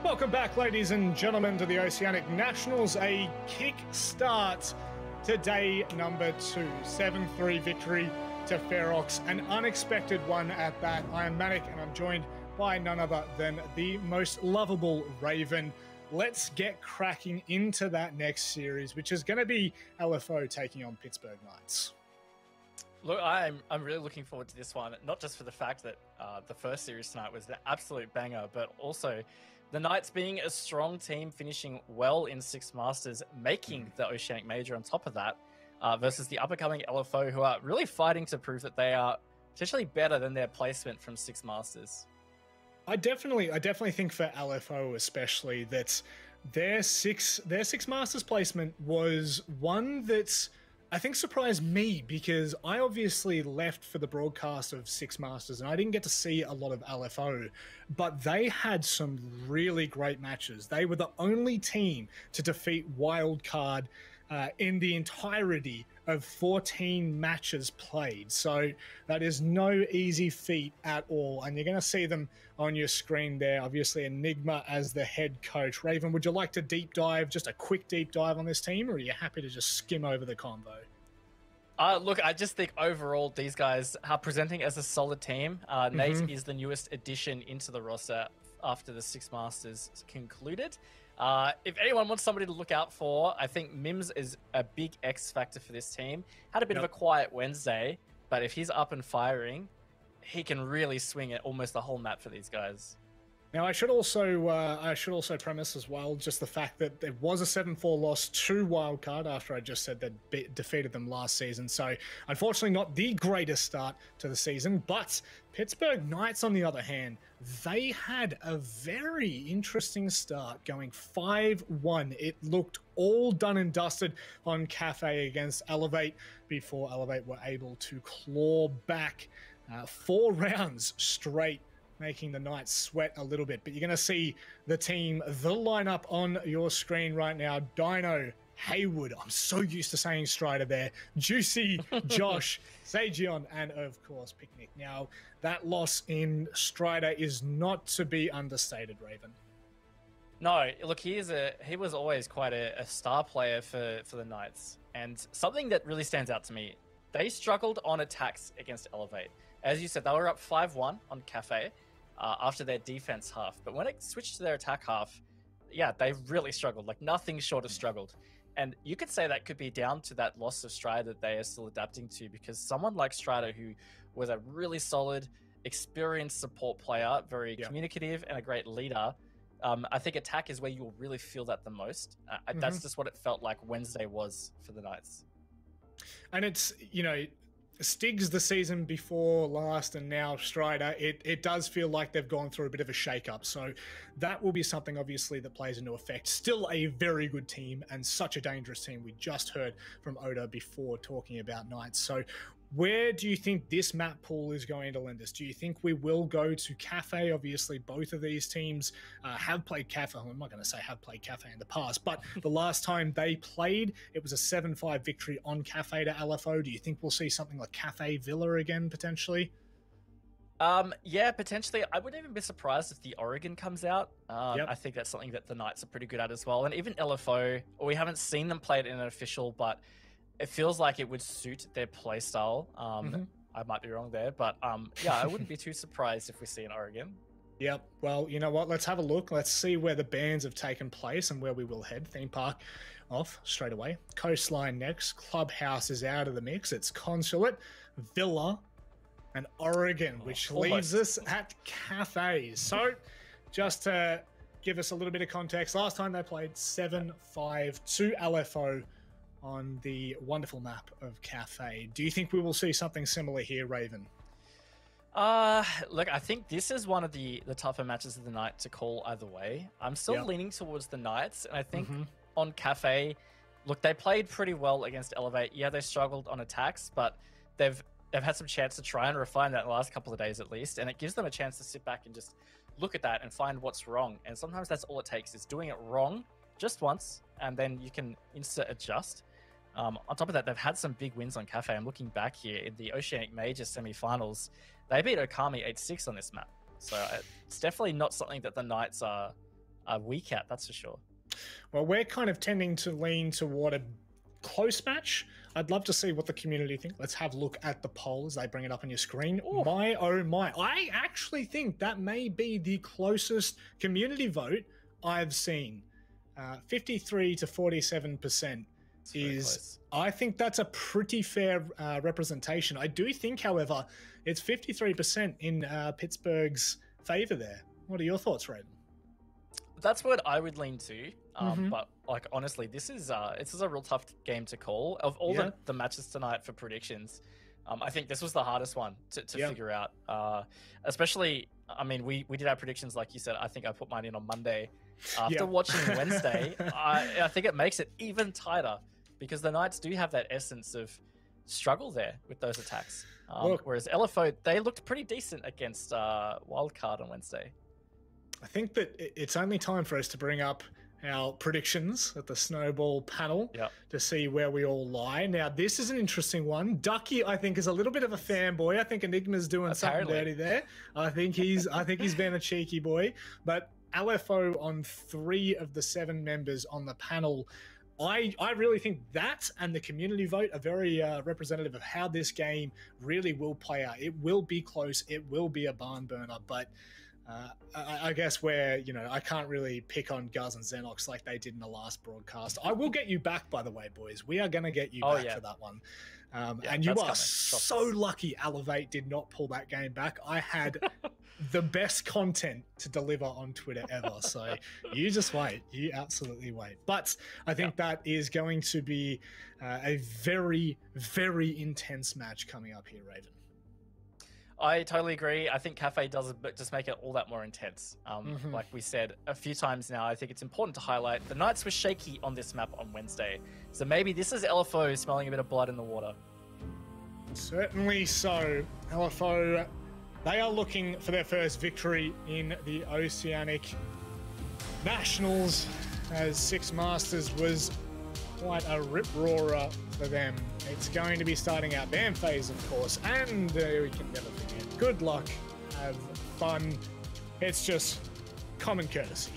Welcome back, ladies and gentlemen, to the Oceanic Nationals. A kick start to day number 2. 7-3 victory to Ferox. An unexpected one at that. I am Manic, and I'm joined by none other than the most lovable Raven. Let's get cracking into that next series, which is going to be LFO taking on Pittsburgh Knights. Look, I'm really looking forward to this one, not just for the fact that the first series tonight was an absolute banger, but also the Knights being a strong team, finishing well in Six Masters, making the Oceanic Major on top of that, versus the up-and-coming LFO, who are really fighting to prove that they are potentially better than their placement from Six Masters. I definitely think for LFO especially that their six Masters placement was one that's, I think, surprised me, because I obviously left for the broadcast of Six Masters and I didn't get to see a lot of LFO, but they had some really great matches. They were the only team to defeat Wildcard in the entirety of 14 matches played. So that is no easy feat at all. And you're going to see them on your screen there. Obviously, Enigma as the head coach. Raven, would you like to deep dive, just a quick deep dive on this team, or are you happy to just skim over the convo? Look, I just think overall these guys are presenting as a solid team. Nate is the newest addition into the roster after the Six Masters concluded. If anyone wants somebody to look out for, I think Mims is a big X factor for this team. Had a bit of a quiet Wednesday, but if he's up and firing, he can really swing it almost the whole map for these guys. Now, I should also premise as well just the fact that there was a 7-4 loss to Wildcard after I just said they'd defeated them last season. So, unfortunately, not the greatest start to the season. But Pittsburgh Knights, on the other hand, they had a very interesting start, going 5-1. It looked all done and dusted on Kafe against Elevate before Elevate were able to claw back 4 rounds straight, making the Knights sweat a little bit. But you're going to see the team, the lineup on your screen right now. Dino, Haywood, I'm so used to saying Strider there, Juicy, Josh, Sagion, and of course Picnic. Now, that loss in Strider is not to be understated, Raven. No, look, he was always quite a star player for the Knights. And something that really stands out to me, they struggled on attacks against Elevate. As you said, they were up 5-1 on Kafe after their defense half. But when it switched to their attack half, yeah, they really struggled, like nothing short of struggled. And you could say that could be down to that loss of Strider that they are still adapting to, because someone like Strider, who was a really solid, experienced support player, very communicative and a great leader, I think attack is where you'll really feel that the most. That's just what it felt like Wednesday was for the Knights. And it's, you know, Stig's the season before last and now Strider, it does feel like they've gone through a bit of a shake-up. So that will be something, obviously, that plays into effect. Still a very good team and such a dangerous team. We just heard from Oda before talking about Knights. So where do you think this map pool is going to lend us? Do you think we will go to Kafe? Obviously, both of these teams have played Kafe. I'm not going to say have played Kafe in the past, but the last time they played, it was a 7-5 victory on Kafe to LFO. Do you think we'll see something like Kafe Villa again, potentially? Yeah, potentially. I wouldn't even be surprised if the Oregon comes out. I think that's something that the Knights are pretty good at as well. And even LFO, we haven't seen them play it in an official, but it feels like it would suit their play style. I might be wrong there, but yeah, I wouldn't be too surprised if we see an Oregon. Yep. Well, you know what? Let's have a look. Let's see where the bans have taken place and where we will head. Theme Park off straight away. Coastline next. Clubhouse is out of the mix. It's Consulate, Villa, and Oregon, which leaves us at Kafe. So just to give us a little bit of context, last time they played 7-5 to LFO on the wonderful map of Kafe. Do you think we will see something similar here, Raven? Look, I think this is one of the tougher matches of the night to call either way. I'm still leaning towards the Knights, and I think on Kafe, look, they played pretty well against Elevate. Yeah, they struggled on attacks, but they've they've had some chance to try and refine that in the last couple of days at least, and it gives them a chance to sit back and just look at that and find what's wrong. And sometimes that's all it takes, is doing it wrong just once, and then you can adjust. On top of that, they've had some big wins on Kafe. I'm looking back here in the Oceanic Major semi-finals. They beat Okami 8-6 on this map. So it's definitely not something that the Knights are weak at, that's for sure. Well, we're kind of tending to lean toward a close match. I'd love to see what the community think. Let's have a look at the poll as they bring it up on your screen. Ooh. My, oh my. I actually think that may be the closest community vote I've seen. 53 to 47% is, I think that's a pretty fair representation. I do think, however, it's 53% in Pittsburgh's favor there. What are your thoughts, Raiden? That's what I would lean to. But like, honestly, this is a real tough game to call. Of all the matches tonight for predictions, I think this was the hardest one to figure out. Especially, I mean, we did our predictions, like you said. I think I put mine in on Monday. After watching Wednesday, I think it makes it even tighter, because the Knights do have that essence of struggle there with those attacks. Whereas LFO, they looked pretty decent against Wildcard on Wednesday. I think that it's only time for us to bring up our predictions at the Snowball panel to see where we all lie. Now, this is an interesting one. Ducky, I think, is a little bit of a fanboy. I think Enigma's doing something dirty there. I think he's been a cheeky boy. But LFO on 3 of the 7 members on the panel, I really think that and the community vote are very representative of how this game really will play out. It will be close. It will be a barn burner, but I guess where, I can't really pick on Guz and Xenox like they did in the last broadcast. I will get you back, by the way, boys. We are going to get you back for that one. And you are so lucky Elevate did not pull that game back. I had the best content to deliver on Twitter ever. So you just wait. You absolutely wait. But I think that is going to be a very, very intense match coming up here, Raven. I totally agree. I think Kafe does just make it all that more intense. Like we said a few times now, I think it's important to highlight the Knights were shaky on this map on Wednesday. So maybe this is LFO smelling a bit of blood in the water. Certainly so. LFO, they are looking for their first victory in the Oceanic Nationals, as Six Masters was quite a rip-roarer for them. It's going to be starting our ban phase, of course, and we can never forget. Good luck, have fun. It's just common courtesy.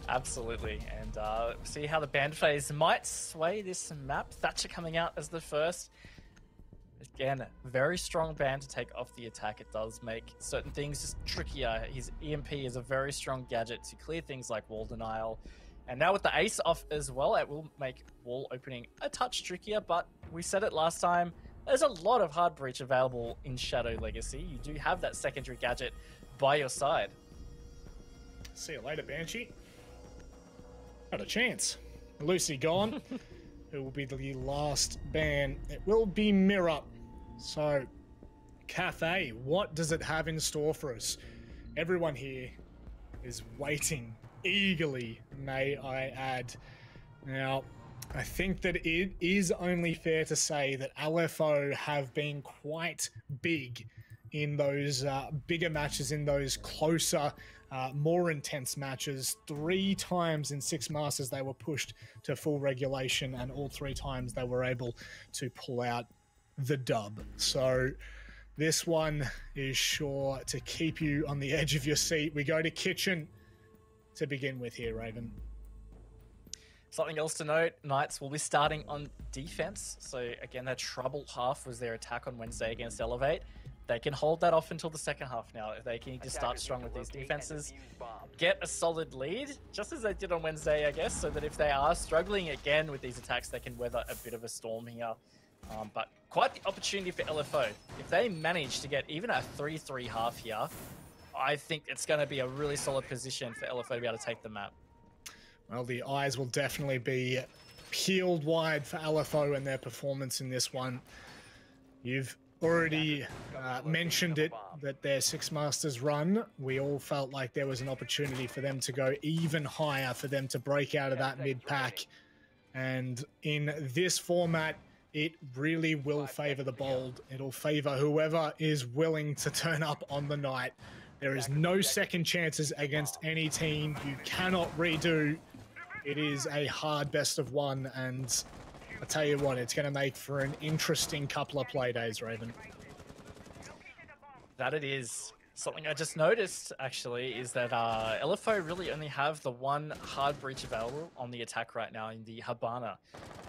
Absolutely, and see how the ban phase might sway this map. Thatcher coming out as the first. Again, very strong ban to take off the attack. It does make certain things just trickier. His EMP is a very strong gadget to clear things like wall denial. And now with the ace off as well, it will make wall opening a touch trickier, but we said it last time, there's a lot of hard breach available in Shadow Legacy. You do have that secondary gadget by your side. See you later, Banshee. Not a chance. Lucy gone. It will be the last ban. It will be Mirror. So, Kafe, what does it have in store for us? Everyone here is waiting eagerly, may I add. Now, I think that it is only fair to say that LFO have been quite big in those bigger matches, in those closer, more intense matches. 3 times in Six Masters they were pushed to full regulation, and all 3 times they were able to pull out the dub. So this one is sure to keep you on the edge of your seat. We go to Kitchen to begin with here, Raven. Something else to note, Knights will be starting on defense. So again, their trouble half was their attack on Wednesday against Elevate. They can hold that off until the second half now. If they can just start strong with these defenses, get a solid lead, just as they did on Wednesday, I guess, so that if they are struggling again with these attacks, they can weather a bit of a storm here. But quite the opportunity for LFO. If they manage to get even a 3-3 half here, I think it's going to be a really solid position for LFO to be able to take the map. Well, the eyes will definitely be peeled wide for LFO and their performance in this one. You've already mentioned it, that their Six Masters run, we all felt like there was an opportunity for them to go even higher, for them to break out of that mid-pack. And in this format, it really will favor the bold. It'll favor whoever is willing to turn up on the night. There is no second chances against any team. You cannot redo. It is a hard best of one, and I tell you what, it's going to make for an interesting couple of play days, Raven. That it is. Something I just noticed, actually, is that LFO really only have the one hard breach available on the attack right now in the Habana.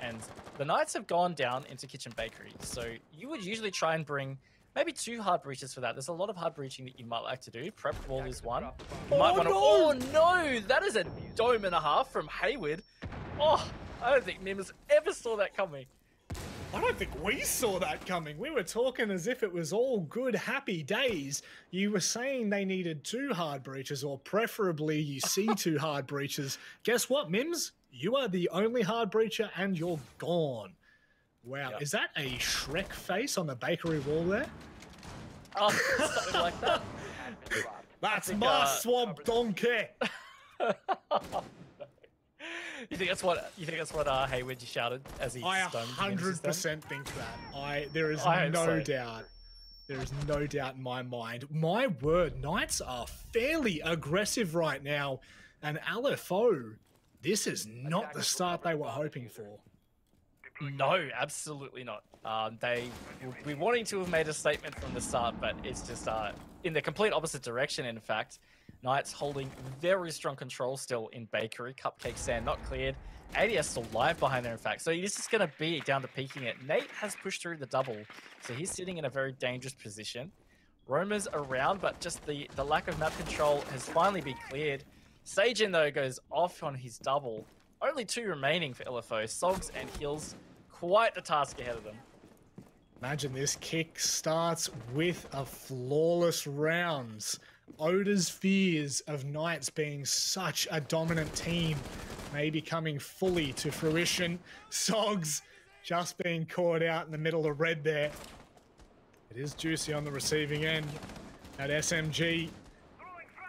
And the Knights have gone down into Kitchen Bakery. So you would usually try and bring maybe 2 hard breaches for that. There's a lot of hard breaching that you might like to do. Prep wall is one. You might want to... Oh, no! That is a dome and a half from Hayward. Oh, I don't think Nimbus ever saw that coming. I don't think we saw that coming. We were talking as if it was all good, happy days. You were saying they needed 2 hard breaches, or preferably you see 2 hard breaches. Guess what, Mims? You are the only hard breacher and you're gone. Wow, yep. Is that a Shrek face on the bakery wall there? Oh, something like that. That's my swamp donkey. You think that's what Hayward shouted as he I stunned 100% think that. There is no doubt. There is no doubt in my mind. My word, Knights are fairly aggressive right now, and LFO, this is not the start they were hoping for. No, absolutely not. They would be wanting to have made a statement from the start, but it's just in the complete opposite direction, in fact. Knights holding very strong control still in Bakery. Cupcake Stand not cleared. ADS still live behind there, in fact. So this is going to be down to peeking it. Nate has pushed through the double, so he's sitting in a very dangerous position. Roamer's around, but just the lack of map control has finally been cleared. Sajin, though, goes off on his double. Only 2 remaining for LFO. Sogs and Hills, quite the task ahead of them. Imagine this kick starts with a flawless rounds. Oda's fears of Knights being such a dominant team may be coming fully to fruition. Sogs just being caught out in the middle of red there. It is Juicy on the receiving end. At SMG,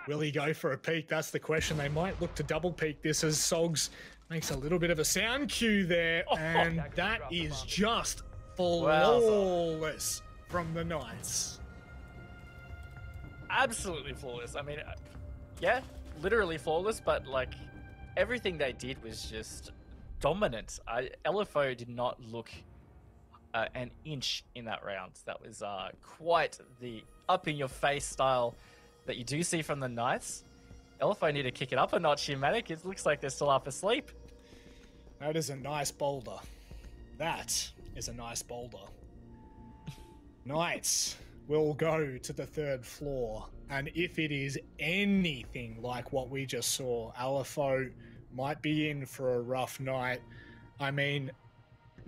will he go for a peek? That's the question. They might look to double peek this as Sogs makes a little bit of a sound cue there, and that is just flawless from the Knights. Absolutely flawless. I mean, yeah, literally flawless, but like everything they did was just dominant. LFO did not look an inch in that round. That was quite the up-in-your-face style that you do see from the Knights. LFO need to kick it up a notch here, Manic. It looks like they're still half asleep. That is a nice boulder. That is a nice boulder. Knights will go to the 3rd floor, and if it is anything like what we just saw, LFO might be in for a rough night. I mean,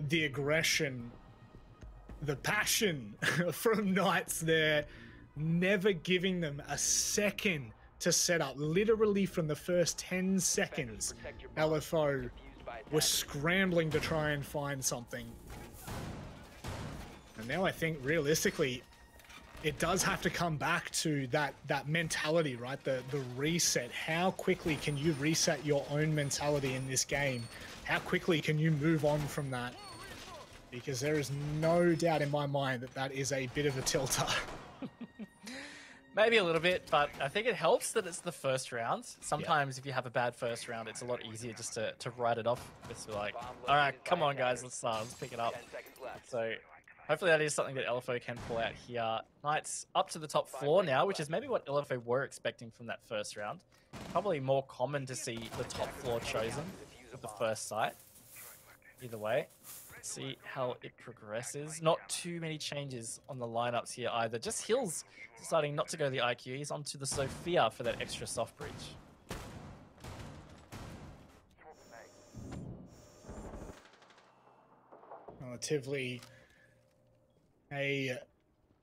the aggression, the passion from Knights there, never giving them a second to set up. Literally from the first 10 seconds, LFO was scrambling to try and find something. And now I think realistically, it does have to come back to that mentality, right? The reset. How quickly can you reset your own mentality in this game? How quickly can you move on from that? Because there is no doubt in my mind that that is a bit of a tilter. Maybe a little bit, but I think it helps that it's the first round. Sometimes if you have a bad first round, it's a lot easier just to write it off. It's like, all right, come on, guys, let's pick it up. So hopefully that is something that LFO can pull out here. Knights up to the top floor now, which is maybe what LFO were expecting from that first round. Probably more common to see the top floor chosen at the first site. Either way, let's see how it progresses. Not too many changes on the lineups here either. Just Hills deciding not to go the IQ. He's onto the Sophia for that extra soft breach. Relatively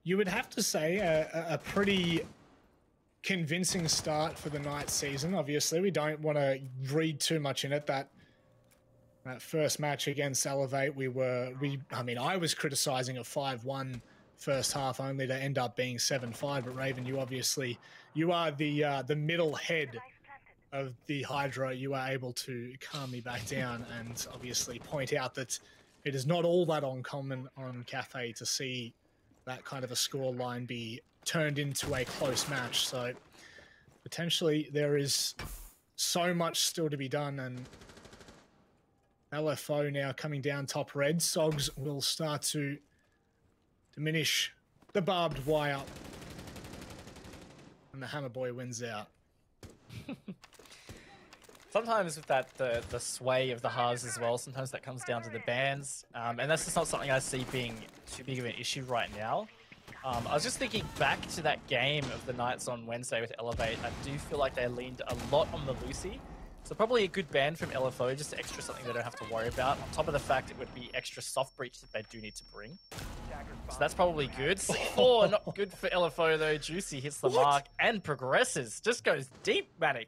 you would have to say a pretty convincing start for the Knights season. Obviously, we don't want to read too much in it. That first match against Elevate, I was criticizing a 5-1 first half only to end up being 7-5. But Raven, you are the middle head of the Hydra. You are able to calm me back down and obviously point out that it is not all that uncommon on Kafe to see that kind of a score line be turned into a close match. So potentially there is so much still to be done, and LFO now coming down top red. Sogs will start to diminish the barbed wire, and the Hammer Boy wins out. Sometimes with that, the sway of the halves as well, sometimes that comes down to the bans. And that's just not something I see being too big of an issue right now. I was just thinking back to that game of the Knights on Wednesday with Elevate. I do feel like they leaned a lot on the Lucy. So probably a good ban from LFO, just extra something they don't have to worry about. On top of the fact it would be extra soft breach that they do need to bring. So that's probably good. Oh, not good for LFO though. Juicy hits the mark and progresses. Just goes deep, Manic.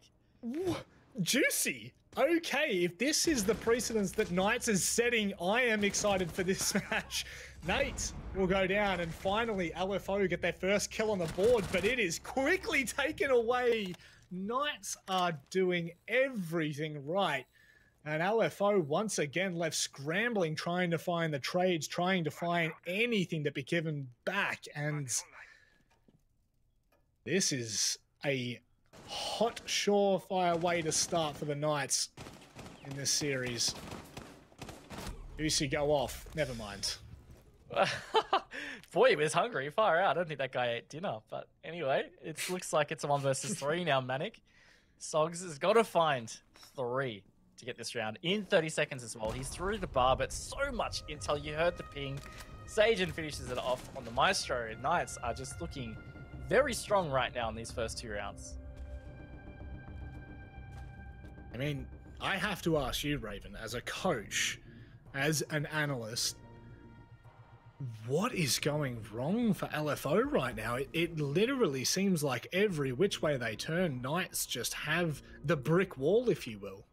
Juicy. Okay, if this is the precedence that Knights is setting, I am excited for this match. Nate will go down, and finally LFO get their first kill on the board, but it is quickly taken away. Knights are doing everything right. And LFO once again left scrambling, trying to find the trades, trying to find anything to be given back. And this is a hot, surefire way to start for the Knights in this series. Juicy go off. Never mind. Boy, he was hungry. Far out. I don't think that guy ate dinner. But anyway, it looks like it's a 1 versus 3 now, Manic. Sogs has got to find 3 to get this round in 30 seconds as well. He's through the bar, but so much intel. You heard the ping. Sagen finishes it off on the Maestro. Knights are just looking very strong right now in these first 2 rounds. I mean, I have to ask you, Raven, as a coach, as an analyst, what is going wrong for LFO right now? It literally seems like every which way they turn, Knights just have the brick wall, if you will.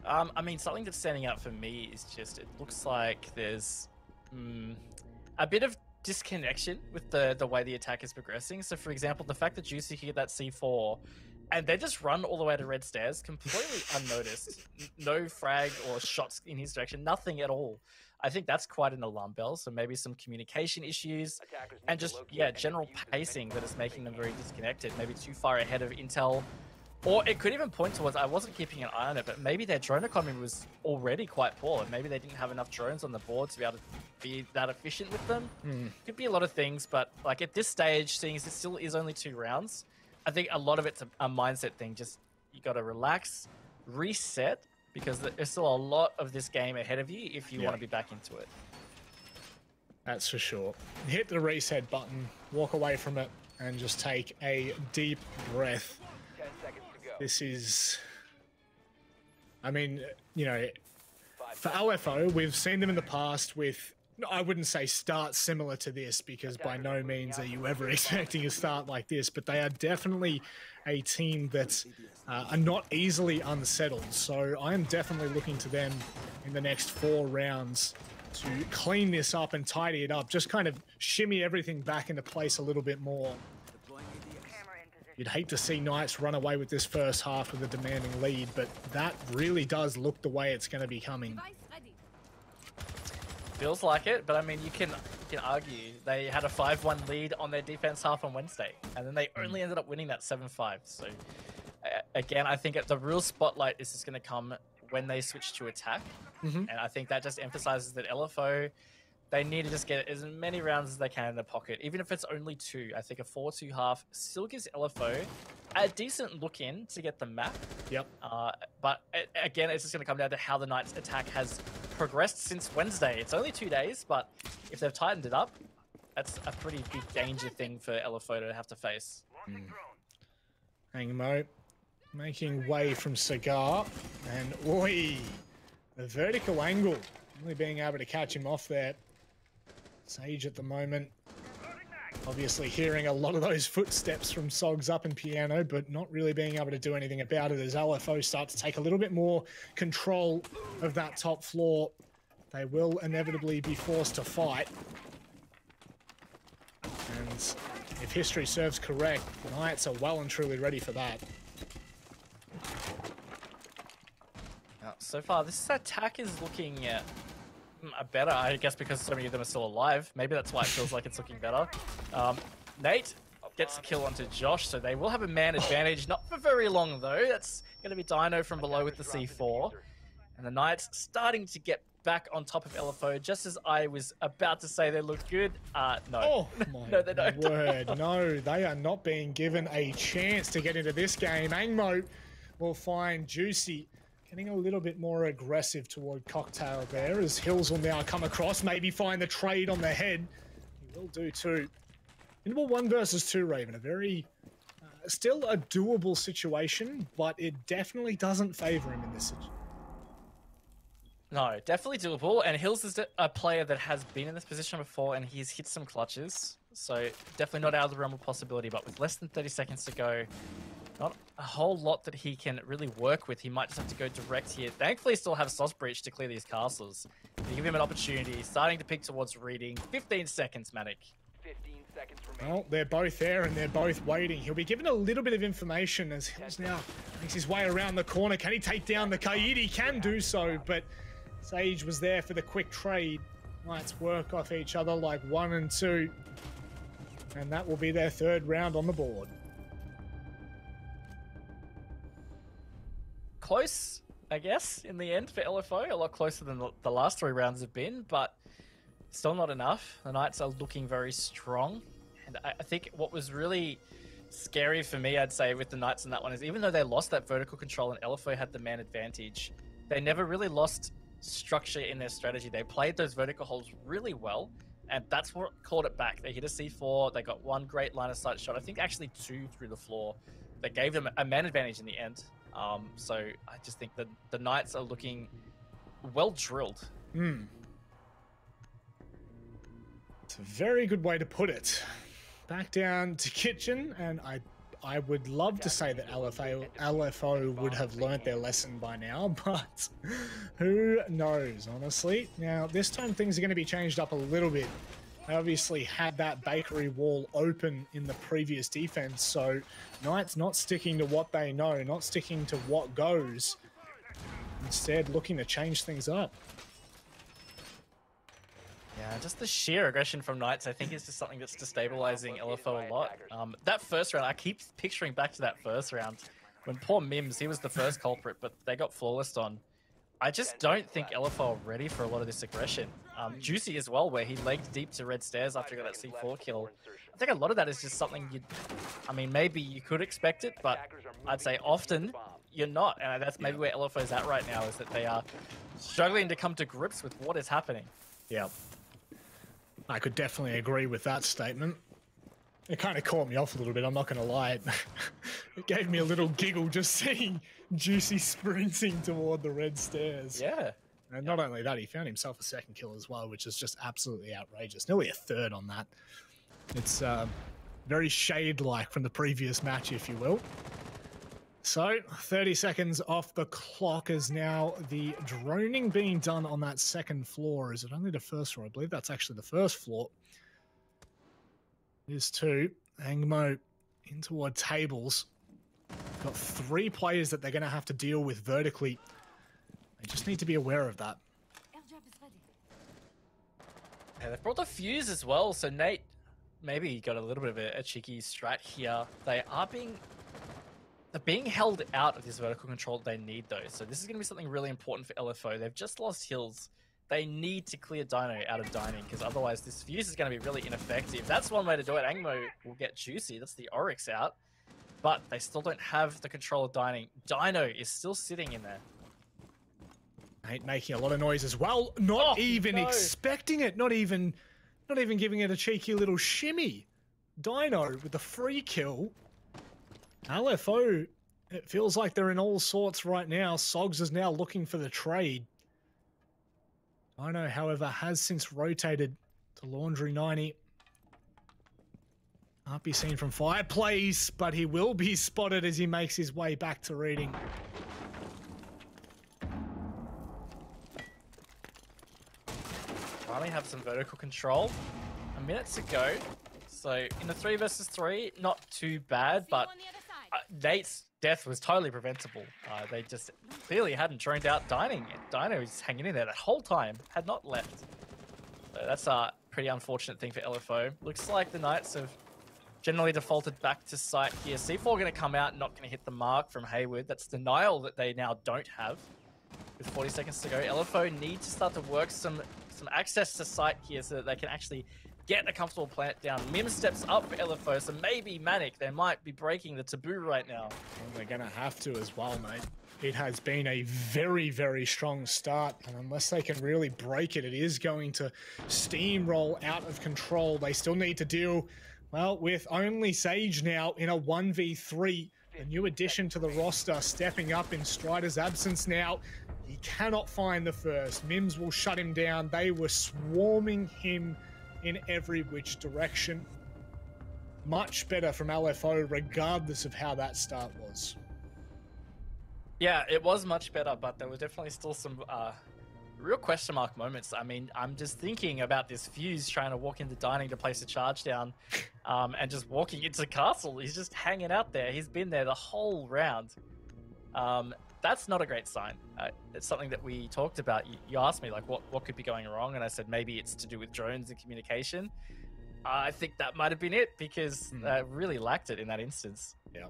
I mean, something that's standing out for me is just, it looks like there's a bit of disconnection with the way the attack is progressing. So, for example, the fact that Juicy hit that C4 and they just run all the way to red stairs completely unnoticed. No frag or shots in his direction, nothing at all. I think that's quite an alarm bell. So maybe some communication issues and just, yeah, general pacing that is making them very disconnected. Maybe too far ahead of intel. Or it could even point towards, I wasn't keeping an eye on it, but maybe their drone economy was already quite poor. And maybe they didn't have enough drones on the board to be able to be that efficient with them. Could be a lot of things, but like at this stage, seeing as it still is only 2 rounds, I think a lot of it's a mindset thing. Just, you got to relax, reset, because there's still a lot of this game ahead of you if you want to be back into it. That's for sure. Hit the reset button, walk away from it, and just take a deep breath. 10 seconds to go. This is, I mean, you know, for LFO, we've seen them in the past with, I wouldn't say start similar to this, because by no means are you ever expecting a start like this, but they are definitely a team that are not easily unsettled. So I am definitely looking to them in the next 4 rounds to clean this up and tidy it up, just kind of shimmy everything back into place a little bit more. You'd hate to see Knights run away with this first half with a demanding lead, but that really does look the way it's going to be coming. Feels like it, but I mean, you can argue they had a 5-1 lead on their defense half on Wednesday, and then they only ended up winning that 7-5. So again, I think the real spotlight is just going to come when they switch to attack, and I think that just emphasizes that LFO, they need to just get as many rounds as they can in their pocket, even if it's only 2. I think a 4-2 half still gives LFO a decent look in to get the map. Yep. But again, it's just going to come down to how the Knights' attack has progressed since Wednesday. It's only 2 days, but if they've tightened it up, that's a pretty big danger thing for LFO to have to face. Hangmo making way from Cigar, and oi, the vertical angle, only being able to catch him off there. Sage at the moment, obviously hearing a lot of those footsteps from Sogs up in Piano, but not really being able to do anything about it as LFO start to take a little bit more control of that top floor. They will inevitably be forced to fight. And if history serves correct, the Knights are well and truly ready for that. so far, this attack is looking better, I guess, because so many of them are still alive. Maybe that's why it feels like it's looking better. Nate gets a kill onto Josh, so they will have a man advantage. Not for very long, though. That's going to be Dino from below with the C4. And the Knights starting to get back on top of LFO, just as I was about to say they look good. No. Oh, my no, they don't. word. No, they are not being given a chance to get into this game. Angmo will find Juicy getting a little bit more aggressive toward Cocktail there, as Hills will now come across, maybe find the trade on the head. He will do too. Into a 1 versus 2, Raven. A very, still a doable situation, but it definitely doesn't favor him in this situation. No, definitely doable. And Hills is a player that has been in this position before, and he's hit some clutches. So definitely not out of the realm of possibility, but with less than 30 seconds to go, not a whole lot that he can really work with. He might just have to go direct here. Thankfully, still have Sauce Breach to clear these castles. They give him an opportunity, starting to pick towards reading. 15 seconds, Matic. 15 seconds remaining. Well, they're both there and they're both waiting. He'll be given a little bit of information as Hills now makes his way around the corner. Can he take down the Kaid? He can do so, but Sage was there for the quick trade. Knights work off each other like 1 and 2. And that will be their 3rd round on the board. Close, I guess, in the end for LFO. A lot closer than the last 3 rounds have been, but still not enough. The Knights are looking very strong. And I think what was really scary for me, I'd say, with the Knights in that one is even though they lost that vertical control and LFO had the man advantage, they never really lost structure in their strategy. They played those vertical holds really well, and that's what called it back. They hit a C4, they got 1 great line of sight shot, I think actually 2 through the floor. They gave them a man advantage in the end. So I just think that the Knights are looking well drilled. It's a very good way to put it. Back down to kitchen, and I would love to say that LFO would have learnt their lesson by now, but who knows, honestly. Now, this time things are going to be changed up a little bit. They obviously had that bakery wall open in the previous defense, so Knights not sticking to what they know, not sticking to what goes. Instead, looking to change things up. Yeah, just the sheer aggression from Knights, I think, is just something that's destabilizing LFO a lot. That first round, I keep picturing back to that first round when poor Mims, he was the first culprit, but they got flawless on. I just don't think LFO are ready for a lot of this aggression. Juicy as well, where he legged deep to red stairs after he got that C4 kill. I think a lot of that is just something maybe you could expect it, but I'd say often you're not. And that's maybe where LFO is at right now, is that they are struggling to come to grips with what is happening. Yeah. I could definitely agree with that statement. It kind of caught me off a little bit, I'm not going to lie. It gave me a little giggle just seeing Juicy sprinting toward the red stairs. Yeah. And not only that, he found himself a 2nd kill as well, which is just absolutely outrageous. Nearly a 3rd on that. It's very shade-like from the previous match, if you will. So, 30 seconds off the clock is now the droning being done on that 2nd floor. Is it only the 1st floor? I believe that's actually the 1st floor. Here's 2. Angmo in toward tables. Got 3 players that they're going to have to deal with vertically. They just need to be aware of that. Yeah, they've brought the fuse as well, so Nate maybe got a little bit of a cheeky strat here. They're being held out of this vertical control they need, though. So this is going to be something really important for LFO. They've just lost Hills. They need to clear Dino out of dining, because otherwise this fuse is going to be really ineffective. That's one way to do it. Angmo will get Juicy. That's the Oryx out. But they still don't have the control of dining. Dino is still sitting in there. Nate making a lot of noise as well. Not even expecting it. Not even giving it a cheeky little shimmy. Dino with the free kill. LFO, it feels like they're in all sorts right now. Sogs is now looking for the trade. Dino, however, has since rotated to Laundry 90. Can't be seen from Fireplace, but he will be spotted as he makes his way back to reading. Finally have some vertical control. A minute to go. So in the 3 versus 3, not too bad, but Nate's death was totally preventable. They just clearly hadn't droned out Dining. Dino was hanging in there that whole time, had not left. So that's a pretty unfortunate thing for LFO. Looks like the Knights have generally defaulted back to site here. C4 going to come out, not going to hit the mark from Hayward. That's denial that they now don't have. With 40 seconds to go, LFO need to start to work some access to site here so that they can actually get a comfortable plant down. Mim steps up for LFO, so maybe Manic. They might be breaking the taboo right now. And they're going to have to as well, mate. It has been a very, very strong start, and unless they can really break it, it is going to steamroll out of control. They still need to deal, well, with only Sage now in a 1v3. A new addition to the roster, stepping up in Strider's absence now. He cannot find the first. Mims will shut him down. They were swarming him in every which direction. Much better from LFO, regardless of how that start was. Yeah, it was much better, but there were definitely still some real question mark moments. I mean, I'm just thinking about this Fuse trying to walk into Dining to place a charge down and just walking into Castle. He's just hanging out there. He's been there the whole round. That's not a great sign. It's something that we talked about. You asked me, like, what could be going wrong? And I said, maybe it's to do with drones and communication. I think that might have been it, because really lacked it in that instance. Yeah.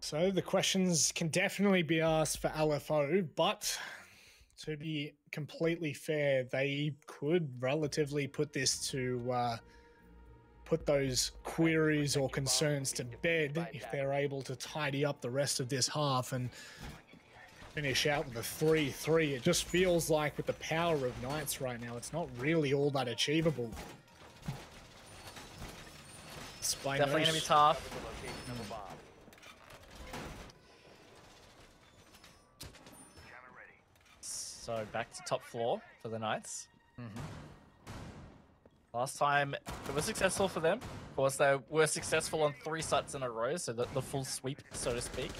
So the questions can definitely be asked for LFO, but to be completely fair, they could relatively put this to... put those queries or concerns to bed if they're able to tidy up the rest of this half and finish out with a 3-3. It just feels like with the power of Knights right now, it's not really all that achievable. Definitely going to be tough. So back to top floor for the Knights. Last time it was successful for them. Of course, they were successful on 3 sites in a row, so the full sweep, so to speak.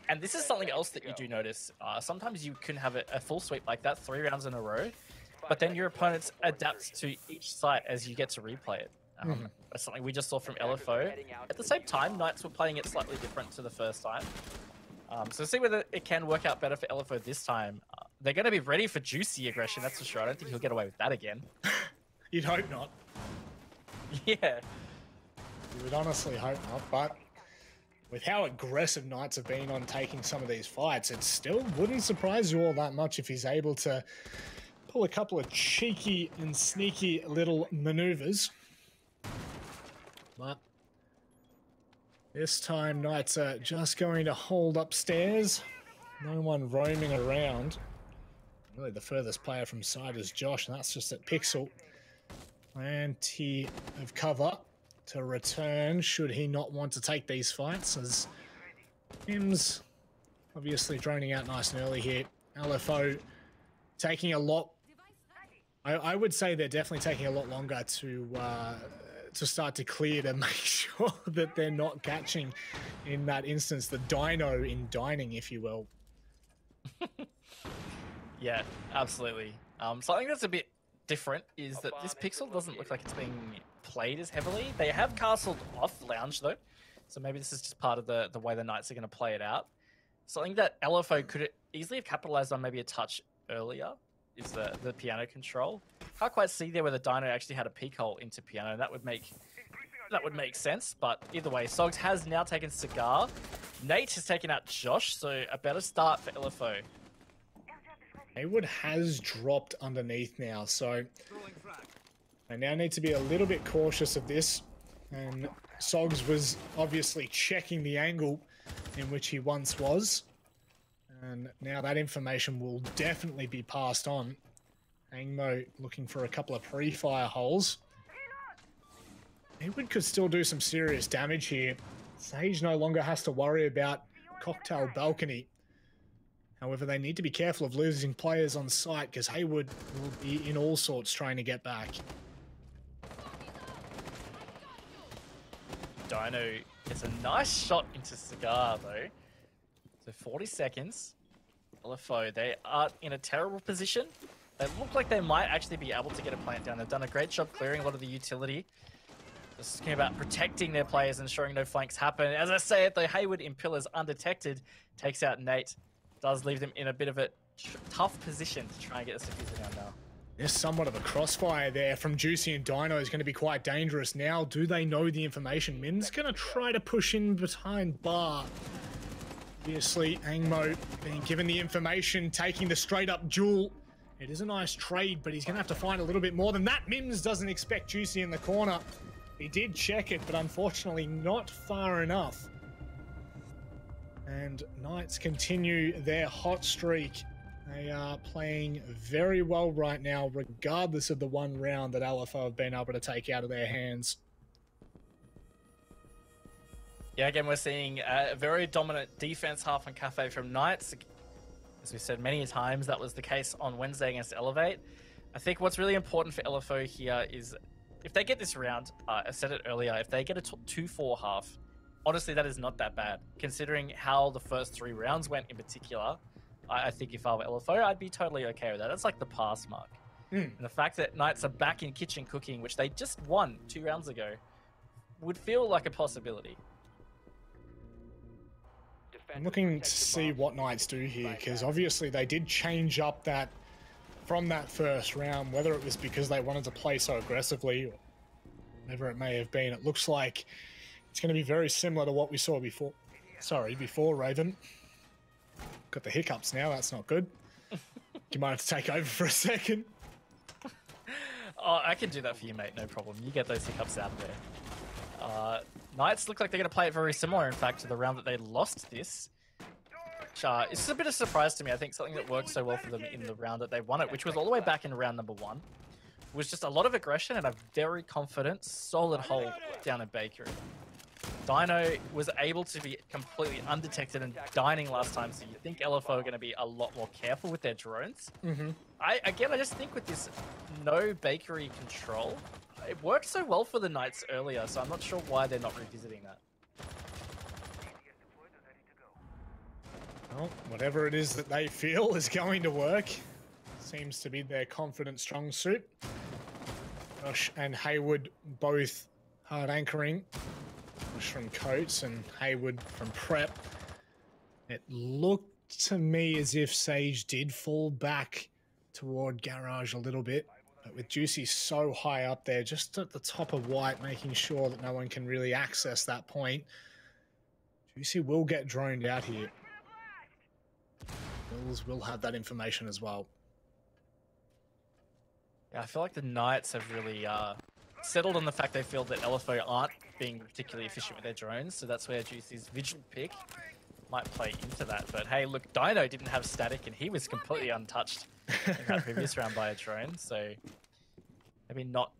And this is something else that you do notice. Sometimes you can have a full sweep like that, 3 rounds in a row, but then your opponents adapt to each site as you get to replay it. That's something we just saw from LFO. At the same time, Knights were playing it slightly different to the first time. So see whether it can work out better for LFO this time. They're going to be ready for juicy aggression, that's for sure. I don't think he'll get away with that again. You'd hope not. Yeah. You would honestly hope not, but with how aggressive Knights have been on taking some of these fights, it still wouldn't surprise you all that much if he's able to pull a couple of cheeky and sneaky little maneuvers. But this time, Knights are just going to hold upstairs. No one roaming around. Really, the furthest player from side is Josh, and that's just at Pixel. Plenty of cover to return should he not want to take these fights, as Mims obviously droning out nice and early here. LFO taking a lot. I would say they're definitely taking a lot longer to start to clear, to make sure that they're not catching, in that instance, the dino in Dining, if you will. Yeah, absolutely. Something that's a bit different is that this Pixel doesn't look like it's being played as heavily. They have castled off Lounge though, so maybe this is just part of the way the Knights are going to play it out. Something that LFO could easily have capitalized on maybe a touch earlier is the piano control. Can't quite see there where the Dino actually had a peek hole into piano. That would make sense, but either way, Sogs has now taken Cigar. Nate has taken out Josh, so a better start for LFO. Haywood has dropped underneath now, so they now need to be a little bit cautious of this. And Sogs was obviously checking the angle in which he once was. And now that information will definitely be passed on. Angmo looking for a couple of pre-fire holes. Haywood could still do some serious damage here. Sage no longer has to worry about Cocktail Balcony. However, they need to be careful of losing players on site, because Haywood will be in all sorts trying to get back. Dino gets a nice shot into Cigar, though. So 40 seconds. LFO, they are in a terrible position. They look like they might actually be able to get a plant down. They've done a great job clearing a lot of the utility. Just talking about protecting their players, ensuring no flanks happen. As I say it, though, Hayward Impaler's undetected, takes out Nate. Does leave them in a bit of a tough position to try and get this defusal down now. There's somewhat of a crossfire there from Juicy and Dino is going to be quite dangerous now. Do they know the information? Min's going to try to push in behind Bar. Obviously, Angmo being given the information, taking the straight up duel. It is a nice trade, but he's going to have to find a little bit more than that. Mims doesn't expect Juicy in the corner. He did check it, but unfortunately not far enough. And Knights continue their hot streak. They are playing very well right now, regardless of the one round that LFO have been able to take out of their hands. Yeah, again, we're seeing a very dominant defense half on Kafe from Knights. As we said many times, that was the case on Wednesday against Elevate. I think what's really important for LFO here is if they get this round, I said it earlier, if they get a 2-4 half, honestly, that is not that bad. Considering how the first 3 rounds went in particular, I think if I were LFO, I'd be totally okay with that. That's like the pass mark. And the fact that Knights are back in kitchen cooking, which they just won 2 rounds ago, would feel like a possibility. I'm looking to see what Knights do here, because obviously they did change up that from that first round, whether it was because they wanted to play so aggressively or whatever it may have been. It looks like it's going to be very similar to what we saw before. Sorry, before Raven. Got the hiccups now, that's not good. You might have to take over for a second. Oh, I can do that for you, mate, no problem. You get those hiccups out of there. Knights look like they're going to play it very similar, in fact, to the round that they lost this. It's just a bit of a surprise to me. I think something that worked so well for them in the round that they won it, which was all the way back in round number 1, was just a lot of aggression and a very confident, solid hold down in Bakery. Dino was able to be completely undetected and dining last time, so you think LFO are going to be a lot more careful with their drones. I just think with this no Bakery control, it worked so well for the Knights earlier, so I'm not sure why they're not revisiting that. Well, whatever it is that they feel is going to work, seems to be their confident strong suit. Josh and Hayward both hard anchoring. Josh from Coates and Hayward from Prep. It looked to me as if Sage did fall back toward Garage a little bit, but with Juicy so high up there, just at the top of White, making sure that no one can really access that point. Juicy will get droned out here. Bills will have that information as well. Yeah, I feel like the Knights have really settled on the fact they feel that LFO aren't being particularly efficient with their drones, so that's where Juicy's Vigil pick might play into that. But hey, look, Dino didn't have static and he was completely untouched in that previous round by a drone, so maybe not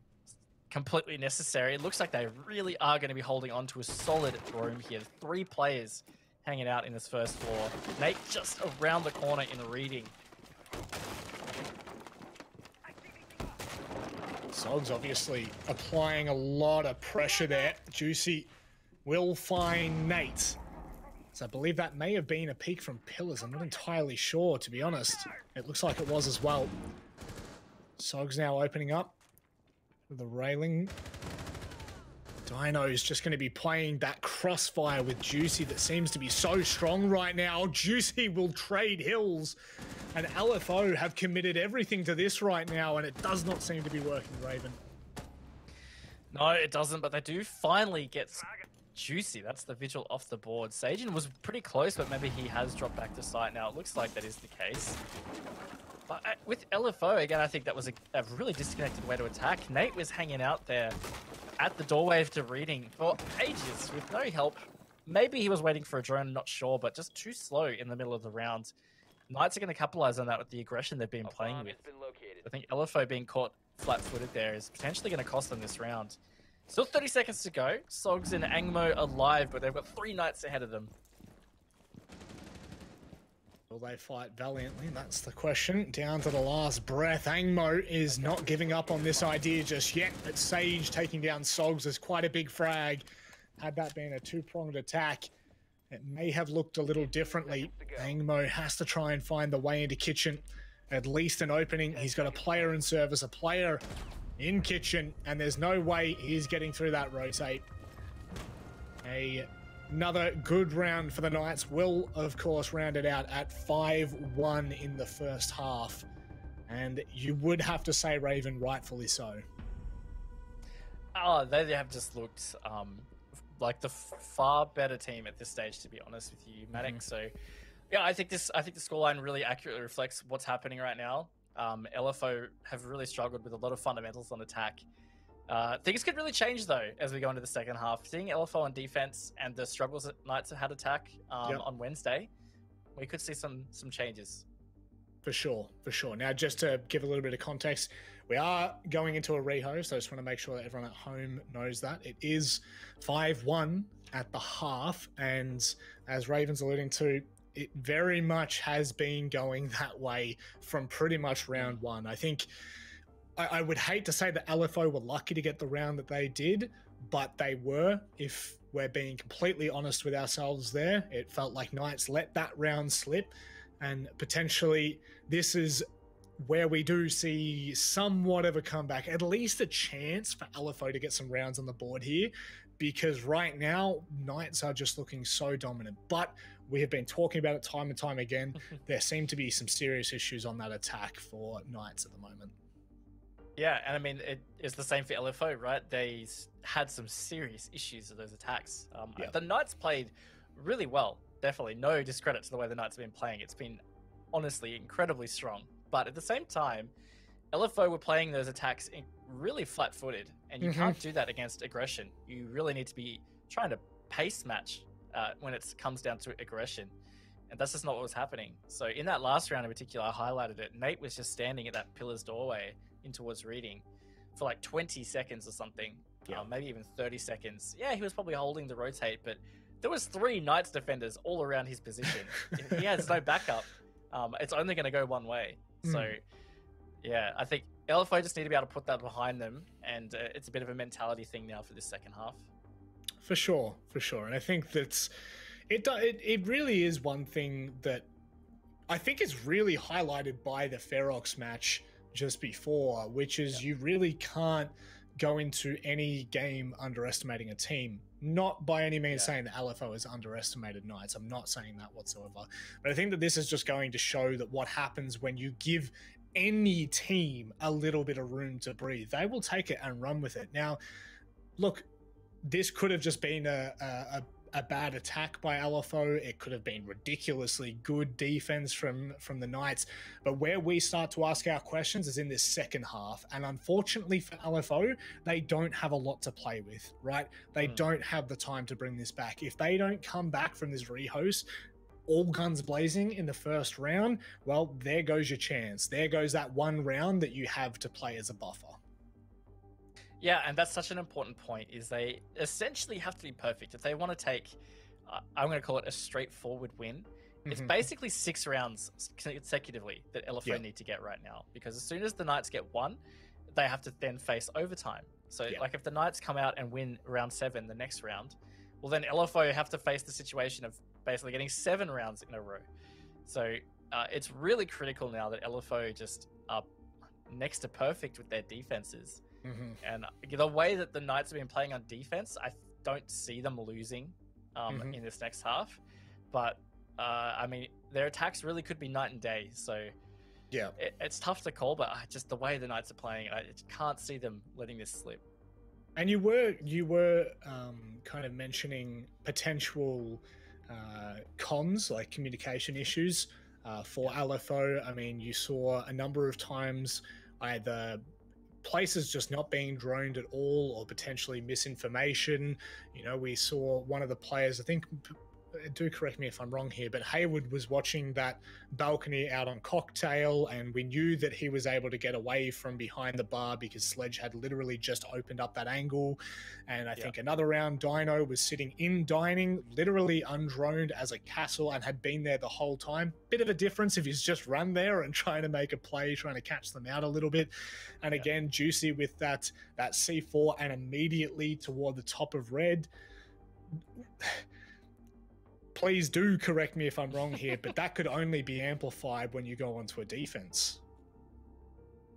completely necessary. It looks like they really are going to be holding on to a solid room here. 3 players hanging out in this first floor. Nate just around the corner in reading. Sogs obviously applying a lot of pressure there. Juicy will find Nate. So I believe that may have been a peek from Pillars. I'm not entirely sure, to be honest. It looks like it was as well. Sogs now opening up with the railing. Dino's just going to be playing that crossfire with Juicy that seems to be so strong right now. Juicy will trade hills, and LFO have committed everything to this right now, and it does not seem to be working, Raven. No, it doesn't, but they do finally get Juicy. That's the Vigil off the board. Sajin was pretty close, but maybe he has dropped back to site now. It looks like that is the case. But with LFO, again, I think that was a really disconnected way to attack. Nate was hanging out there at the doorway to reading for ages with no help. Maybe he was waiting for a drone, not sure, but just too slow in the middle of the round. Knights are going to capitalize on that with the aggression they've been playing with. I think LFO being caught flat-footed there is potentially going to cost them this round. Still 30 seconds to go. Sogs and Angmo alive, but they've got 3 Knights ahead of them. Will they fight valiantly? That's the question. Down to the last breath. Angmo is not giving up on this idea just yet, but Sage taking down Sogs is quite a big frag. Had that been a 2-pronged attack, it may have looked a little differently. Angmo has to try and find the way into kitchen. At least an opening. He's got a player in service, a player in kitchen, and there's no way he's getting through that rotate. Another good round for the Knights will, of course, round it out at 5-1 in the first half. And you would have to say, Raven, rightfully so. Oh, they have just looked like the far better team at this stage, to be honest with you, Matic. So, yeah, I think the scoreline really accurately reflects what's happening right now. LFO have really struggled with a lot of fundamentals on attack. Things could really change, though, as we go into the second half. Seeing LFO on defense and the struggles that Knights have had attack on Wednesday, we could see some changes. For sure. Now, just to give a little bit of context, we are going into a rehost, so I just want to make sure that everyone at home knows that. It is 5-1 at the half, and as Raven's alluding to, it very much has been going that way from pretty much round one. I think I would hate to say that LFO were lucky to get the round that they did, but they were, if we're being completely honest with ourselves there. It felt like Knights let that round slip, and potentially this is where we do see somewhat of a comeback, at least a chance for LFO to get some rounds on the board here, because right now Knights are just looking so dominant. But we have been talking about it time and time again. There seem to be some serious issues on that attack for Knights at the moment. Yeah, and I mean, it is the same for LFO, right? They had some serious issues with those attacks. The Knights played really well, definitely. No discredit to the way the Knights have been playing. It's been honestly incredibly strong. But at the same time, LFO were playing those attacks really flat-footed, and you can't do that against aggression. You really need to be trying to pace match when it comes down to aggression. And that's just not what was happening. So in that last round in particular, I highlighted it. Nate was just standing at that pillar's doorway in towards reading for like 20 seconds or something, maybe even 30 seconds. Yeah, he was probably holding the rotate, but there was 3 Knights defenders all around his position. He has no backup. It's only going to go one way. So, yeah, I think LFO just need to be able to put that behind them, and it's a bit of a mentality thing now for this second half. For sure. And I think that's it really is one thing that I think is really highlighted by the Ferox match just before, which is you really can't go into any game underestimating a team. Not by any means saying that LFO has underestimated Knights. I'm not saying that whatsoever. But I think that this is just going to show that what happens when you give any team a little bit of room to breathe. They will take it and run with it. Now, look, this could have just been a bad attack by LFO. It could have been ridiculously good defense from the Knights. But where we start to ask our questions is in this second half. And unfortunately for LFO, they don't have a lot to play with, right? They don't have the time to bring this back. If they don't come back from this rehost all guns blazing in the first round, well, there goes your chance. There goes that one round that you have to play as a buffer. Yeah, and that's such an important point, is they essentially have to be perfect. If they want to take, I'm going to call it a straightforward win, it's basically 6 rounds consecutively that LFO need to get right now. Because as soon as the Knights get 1, they have to then face overtime. So like if the Knights come out and win round 7 the next round, well then LFO have to face the situation of basically getting 7 rounds in a row. So it's really critical now that LFO just are next to perfect with their defenses. And the way that the Knights have been playing on defense, I don't see them losing in this next half. But I mean, their attacks really could be night and day. So yeah, it's tough to call, but just the way the Knights are playing, I can't see them letting this slip. And you were kind of mentioning potential comms, like communication issues for LFO. I mean, you saw a number of times either places just not being droned at all, or potentially misinformation. You know, we saw one of the players, I think, do correct me if I'm wrong here, but Hayward was watching that balcony out on Cocktail, and we knew that he was able to get away from behind the bar because Sledge had literally just opened up that angle. And I think another round, Dino was sitting in dining, literally undroned as a castle, and had been there the whole time. Bit of a difference if he's just run there and trying to make a play, trying to catch them out a little bit. And again, Juicy with that C4 and immediately toward the top of red. Please do correct me if I'm wrong here, but that could only be amplified when you go onto a defense.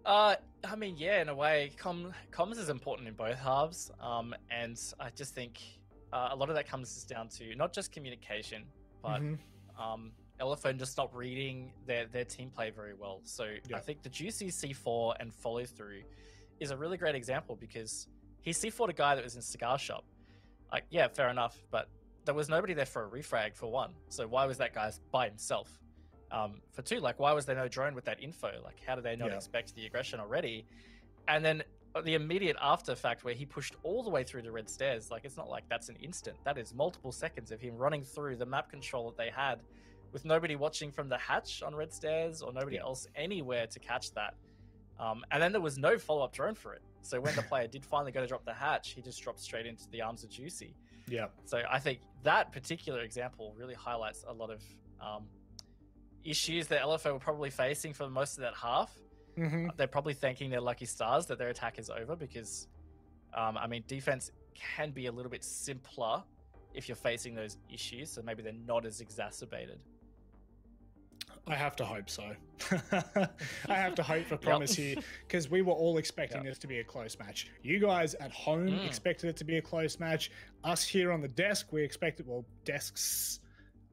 I mean, yeah, in a way, comms is important in both halves. And I just think a lot of that comes down to not just communication, but LFO just not reading their team play very well. So I think the juicy C4 and follow through is a really great example because he C4'd a guy that was in cigar shop. Like, yeah, fair enough, but there was nobody there for a refrag for one. So why was that guy by himself? For two, like, why was there no drone with that info? Like, how did they not expect the aggression already? And then the immediate after fact where he pushed all the way through the red stairs, like, it's not like that's an instant. That is multiple seconds of him running through the map control that they had with nobody watching from the hatch on red stairs or nobody else anywhere to catch that. And then there was no follow-up drone for it. So when the player did finally go to drop the hatch, he just dropped straight into the arms of Juicy. Yeah. So I think that particular example really highlights a lot of issues that LFO were probably facing for most of that half. They're probably thanking their lucky stars that their attack is over because, I mean, defense can be a little bit simpler if you're facing those issues. So maybe they're not as exacerbated. I have to hope so. I have to hope for promise here because we were all expecting this to be a close match. You guys at home expected it to be a close match. Us here on the desk, we expected, well, desks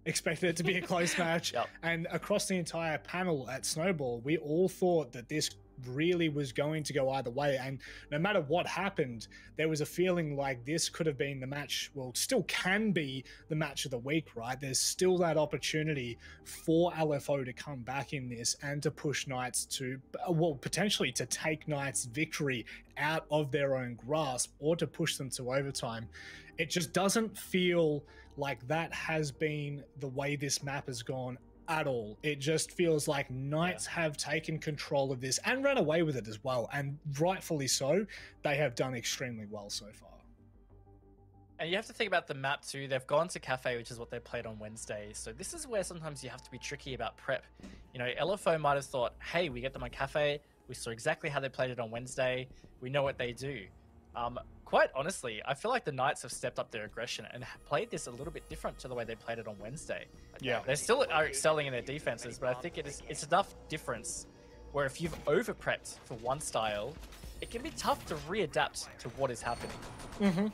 expected it to be a close match. And across the entire panel at Snowball, we all thought that this really was going to go either way. And no matter what happened, there was a feeling like this could have been the match, well, still can be the match of the week, right? There's still that opportunity for LFO to come back in this and to push Knights to, well, potentially to take Knights' victory out of their own grasp or to push them to overtime. It just doesn't feel like that has been the way this map has gone at all. It just feels like Knights have taken control of this and ran away with it as well, and rightfully so. They have done extremely well so far. And you have to think about the map too. They've gone to Kafe, which is what they played on Wednesday. So this is where sometimes you have to be tricky about prep. You know, LFO might have thought, hey, we get them on Kafe. We saw exactly how they played it on Wednesday. We know what they do. Quite honestly, I feel like the Knights have stepped up their aggression and played this a little bit different to the way they played it on Wednesday. Yeah, they still are excelling in their defenses, but I think it's enough difference where if you've over-prepped for one style, it can be tough to readapt to what is happening.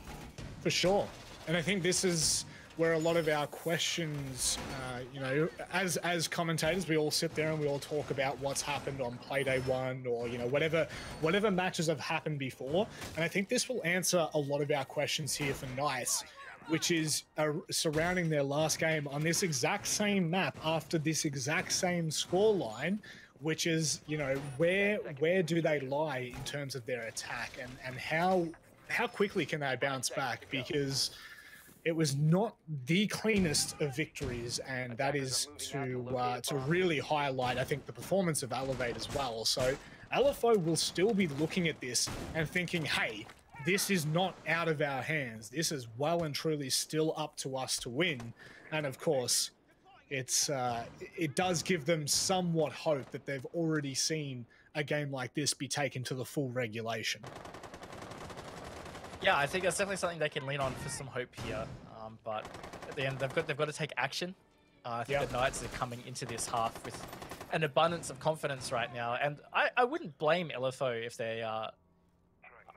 For sure. And I think this is where a lot of our questions, you know, as commentators, we all sit there and we all talk about what's happened on Playday 1 or, you know, whatever matches have happened before. And I think this will answer a lot of our questions here for Knights, which is surrounding their last game on this exact same map after this exact same scoreline, which is, you know, where do they lie in terms of their attack and how quickly can they bounce back? Because it was not the cleanest of victories, and that is to really highlight, I think, the performance of Elevate as well. So LFO will still be looking at this and thinking, hey, this is not out of our hands. This is well and truly still up to us to win. And of course, it does give them somewhat hope that they've already seen a game like this be taken to the full regulation. Yeah, I think that's definitely something they can lean on for some hope here. But at the end, they've got to take action. I think the Knights are coming into this half with an abundance of confidence right now, and I wouldn't blame LFO if they are.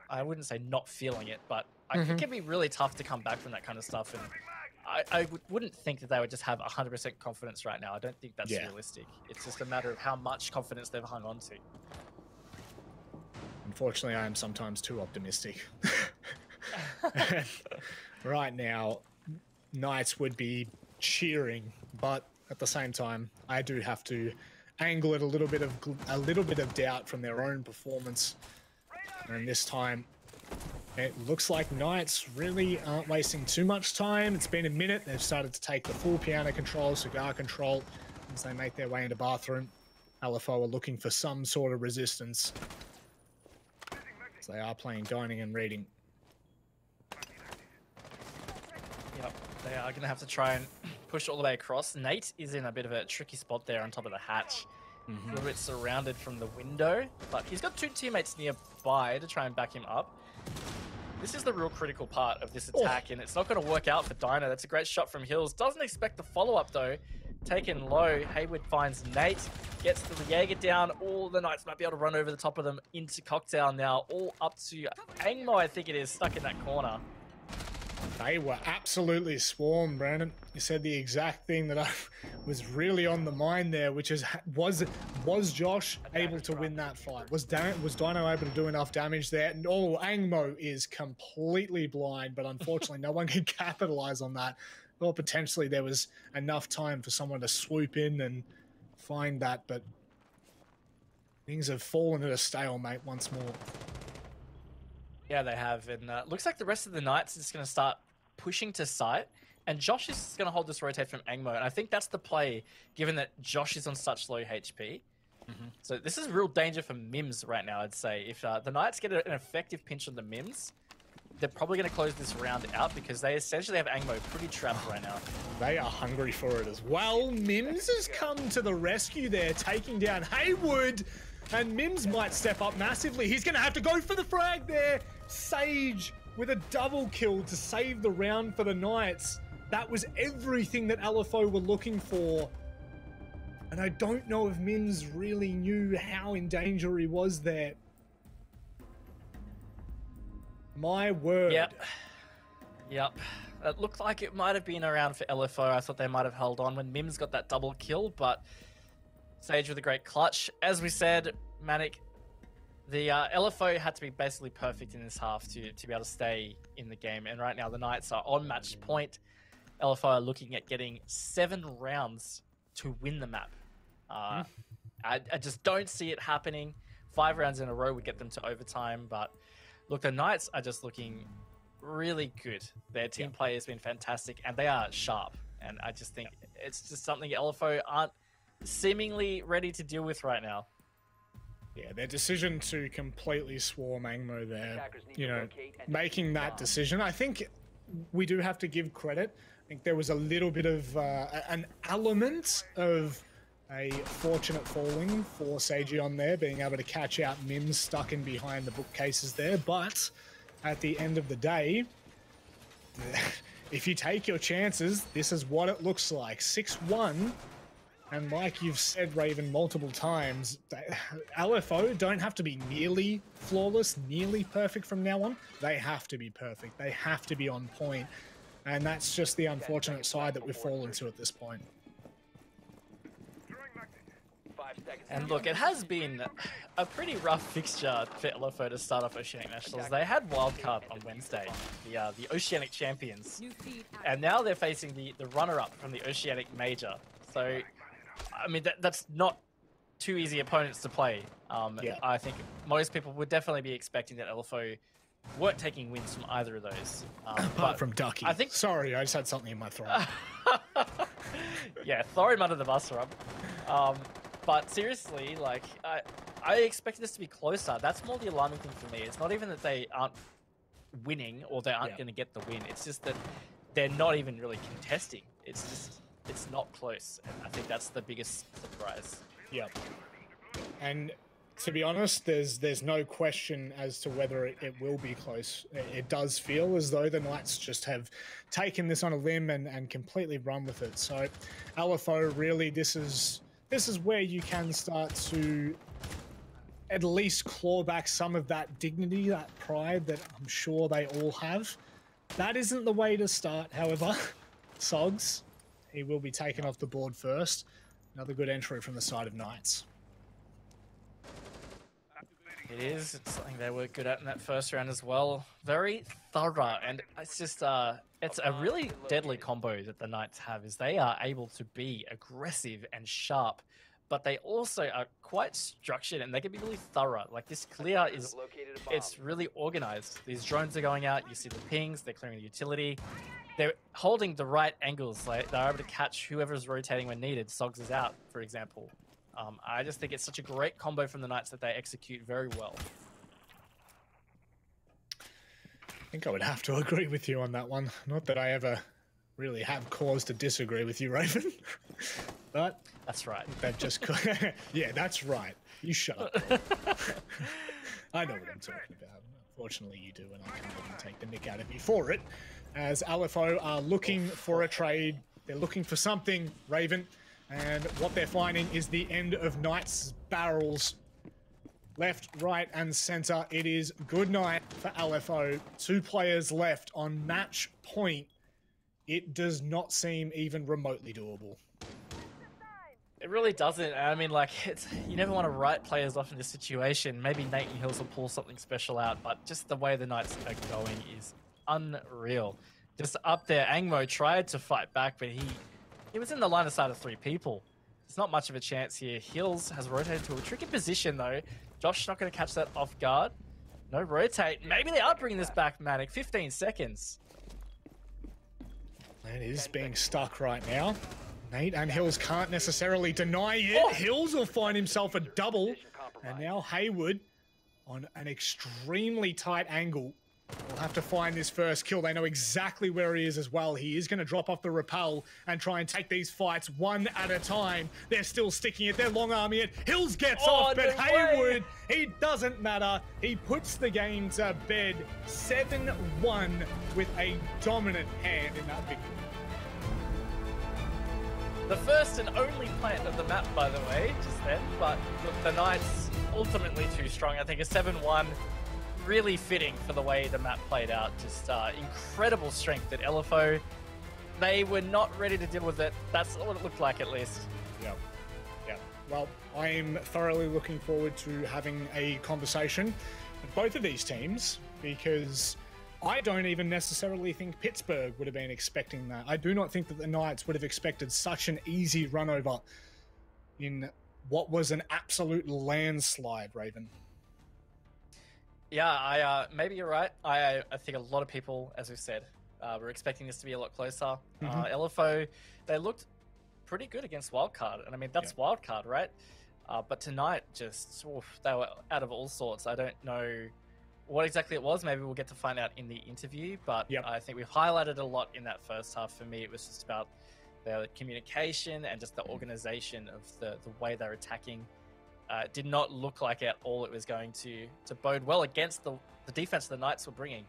I wouldn't say not feeling it, but I think it can be really tough to come back from that kind of stuff. And I wouldn't think that they would just have 100% confidence right now. I don't think that's realistic. It's just a matter of how much confidence they've hung on to. Unfortunately, I am sometimes too optimistic. Right now, Knights would be cheering, but at the same time, I do have to angle it a little bit of doubt from their own performance. And this time, it looks like Knights really aren't wasting too much time. It's been a minute. They've started to take the full piano control, cigar control as they make their way into bathroom. LFO are looking for some sort of resistance. So they are playing dining and reading. Yep, they are going to have to try and push all the way across. Nate is in a bit of a tricky spot there on top of the hatch. A little bit surrounded from the window, but he's got two teammates nearby to try and back him up. This is the real critical part of this attack, and it's not going to work out for Dino. That's a great shot from Hills. Doesn't expect the follow-up, though. taken low. Hayward finds Nate, gets the Jaeger down. All the Knights might be able to run over the top of them into Cocktail now. All up to Angmo, I think it is, stuck in that corner. They were absolutely swarmed, Brandon. You said the exact thing that I was really on the mind there, which is, was Josh able to win that fight? Was Dino able to do enough damage there? No, Angmo is completely blind, but unfortunately no one can capitalize on that. Well, potentially there was enough time for someone to swoop in and find that, but things have fallen at a stalemate once more. Yeah, they have, and looks like the rest of the Knights is going to start pushing to site, and Josh is going to hold this rotate from Angmo, and I think that's the play, given that Josh is on such low HP. So this is real danger for Mims right now, I'd say. If the Knights get an effective pinch on the Mims, they're probably going to close this round out because they essentially have Angmo pretty trapped right now. They are hungry for it as well. Mims has come to the rescue there, taking down Hayward. And Mims might step up massively. He's going to have to go for the frag there. Sage with a double kill to save the round for the Knights. That was everything that LFO were looking for. And I don't know if Mims really knew how in danger he was there. My word. Yep. It looked like it might have been around for LFO. I thought they might have held on when Mims got that double kill, but Sage with a great clutch. As we said, Manic, the LFO had to be basically perfect in this half to be able to stay in the game. And right now the Knights are on match point. LFO are looking at getting 7 rounds to win the map. I just don't see it happening. 5 rounds in a row would get them to overtime. But look, the Knights are just looking really good. Their team play has been fantastic and they are sharp. And I just think it's just something LFO aren't seemingly ready to deal with right now. Yeah, their decision to completely swarm Angmo there, you know, making that decision, I think we do have to give credit. I think there was a little bit of an element of a fortunate falling for Seiji on there, being able to catch out Mims stuck in behind the bookcases there. But at the end of the day, if you take your chances, this is what it looks like. 6-1. And like you've said, Raven, multiple times, LFO don't have to be nearly flawless, nearly perfect from now on. They have to be perfect. They have to be on point. And that's just the unfortunate side that we've fallen to at this point. And look, it has been a pretty rough fixture for LFO to start off Oceanic Nationals. They had wildcard on Wednesday, the Oceanic champions. And now they're facing the runner-up from the Oceanic Major. So I mean, that's not too easy opponents to play. I think most people would definitely be expecting that LFO weren't taking wins from either of those. Apart from Ducky. I think... Sorry, I just had something in my throat. Yeah, throw him under the bus, Rob. But seriously, like, I expected this to be closer. That's more the alarming thing for me. It's not even that they aren't winning or they aren't going to get the win. It's just that they're not even really contesting. It's just... it's not close, and I think that's the biggest surprise. Yeah. And to be honest, there's no question as to whether it will be close. It does feel as though the Knights just have taken this on a limb and completely run with it. So LFO, really, this is where you can start to at least claw back some of that dignity, that pride that I'm sure they all have. That isn't the way to start, however. Sogs, he will be taken off the board first. Another good entry from the side of Knights. It is. It's something they were good at in that first round as well. Very thorough, and it's just it's a really deadly combo that the Knights have. Is they are able to be aggressive and sharp, but they also are quite structured and they can be really thorough. Like this clear is, it's really organized. These drones are going out. You see the pings. They're clearing the utility. They're holding the right angles. Like they're able to catch whoever's rotating when needed. Sogs is out, for example. I just think it's such a great combo from the Knights that they execute very well. I think I would have to agree with you on that one. Not that I ever really have cause to disagree with you, Raven. But that's right. That just yeah, that's right. You shut up. I know what I'm talking about. Unfortunately, you do, and I can't even take the nick out of you for it. As LFO are looking for a trade, they're looking for something, Raven. And what they're finding is the end of Knights' barrels. Left, right, and center. It is good night for LFO. 2 players left on match point. It does not seem even remotely doable. It really doesn't. I mean, like, you never want to write players off in this situation. Maybe Nathan Hills will pull something special out, but just the way the Knights are going is unreal. Just up there, Angmo tried to fight back, but he was in the line of sight of 3 people. There's not much of a chance here. Hills has rotated to a tricky position, though. Josh not going to catch that off guard. No rotate. Maybe they are bringing this back, Manic. 15 seconds. It is being stuck right now. Nate and Hills can't necessarily deny it. Oh. Hills will find himself a double. And now Haywood on an extremely tight angle will have to find this first kill. They know exactly where he is as well. He is going to drop off the rappel and try and take these fights one at a time. They're still sticking it. They're long arming it. Hills gets off, but no Haywood, he doesn't matter. He puts the game to bed 7-1 with a dominant hand in that victory. The first and only plant of the map, by the way, just then. But look, the Knights ultimately too strong. I think a 7-1, really fitting for the way the map played out. Just incredible strength at LFO. They were not ready to deal with it. That's what it looked like, at least. Yeah. Yeah. Well, I'm thoroughly looking forward to having a conversation with both of these teams, because I don't even necessarily think Pittsburgh would have been expecting that. I do not think that the Knights would have expected such an easy run over in what was an absolute landslide, Raven. Yeah, maybe you're right. I think a lot of people, as we've said, were expecting this to be a lot closer. LFO, they looked pretty good against Wildcard. And I mean, that's Wildcard, right? But tonight, just, they were out of all sorts. I don't know what exactly it was. Maybe we'll get to find out in the interview, but I think we've highlighted a lot in that first half. For me, it was just about the communication and just the organization of the way they're attacking. Did not look like at all it was going to bode well against the defense the Knights were bringing.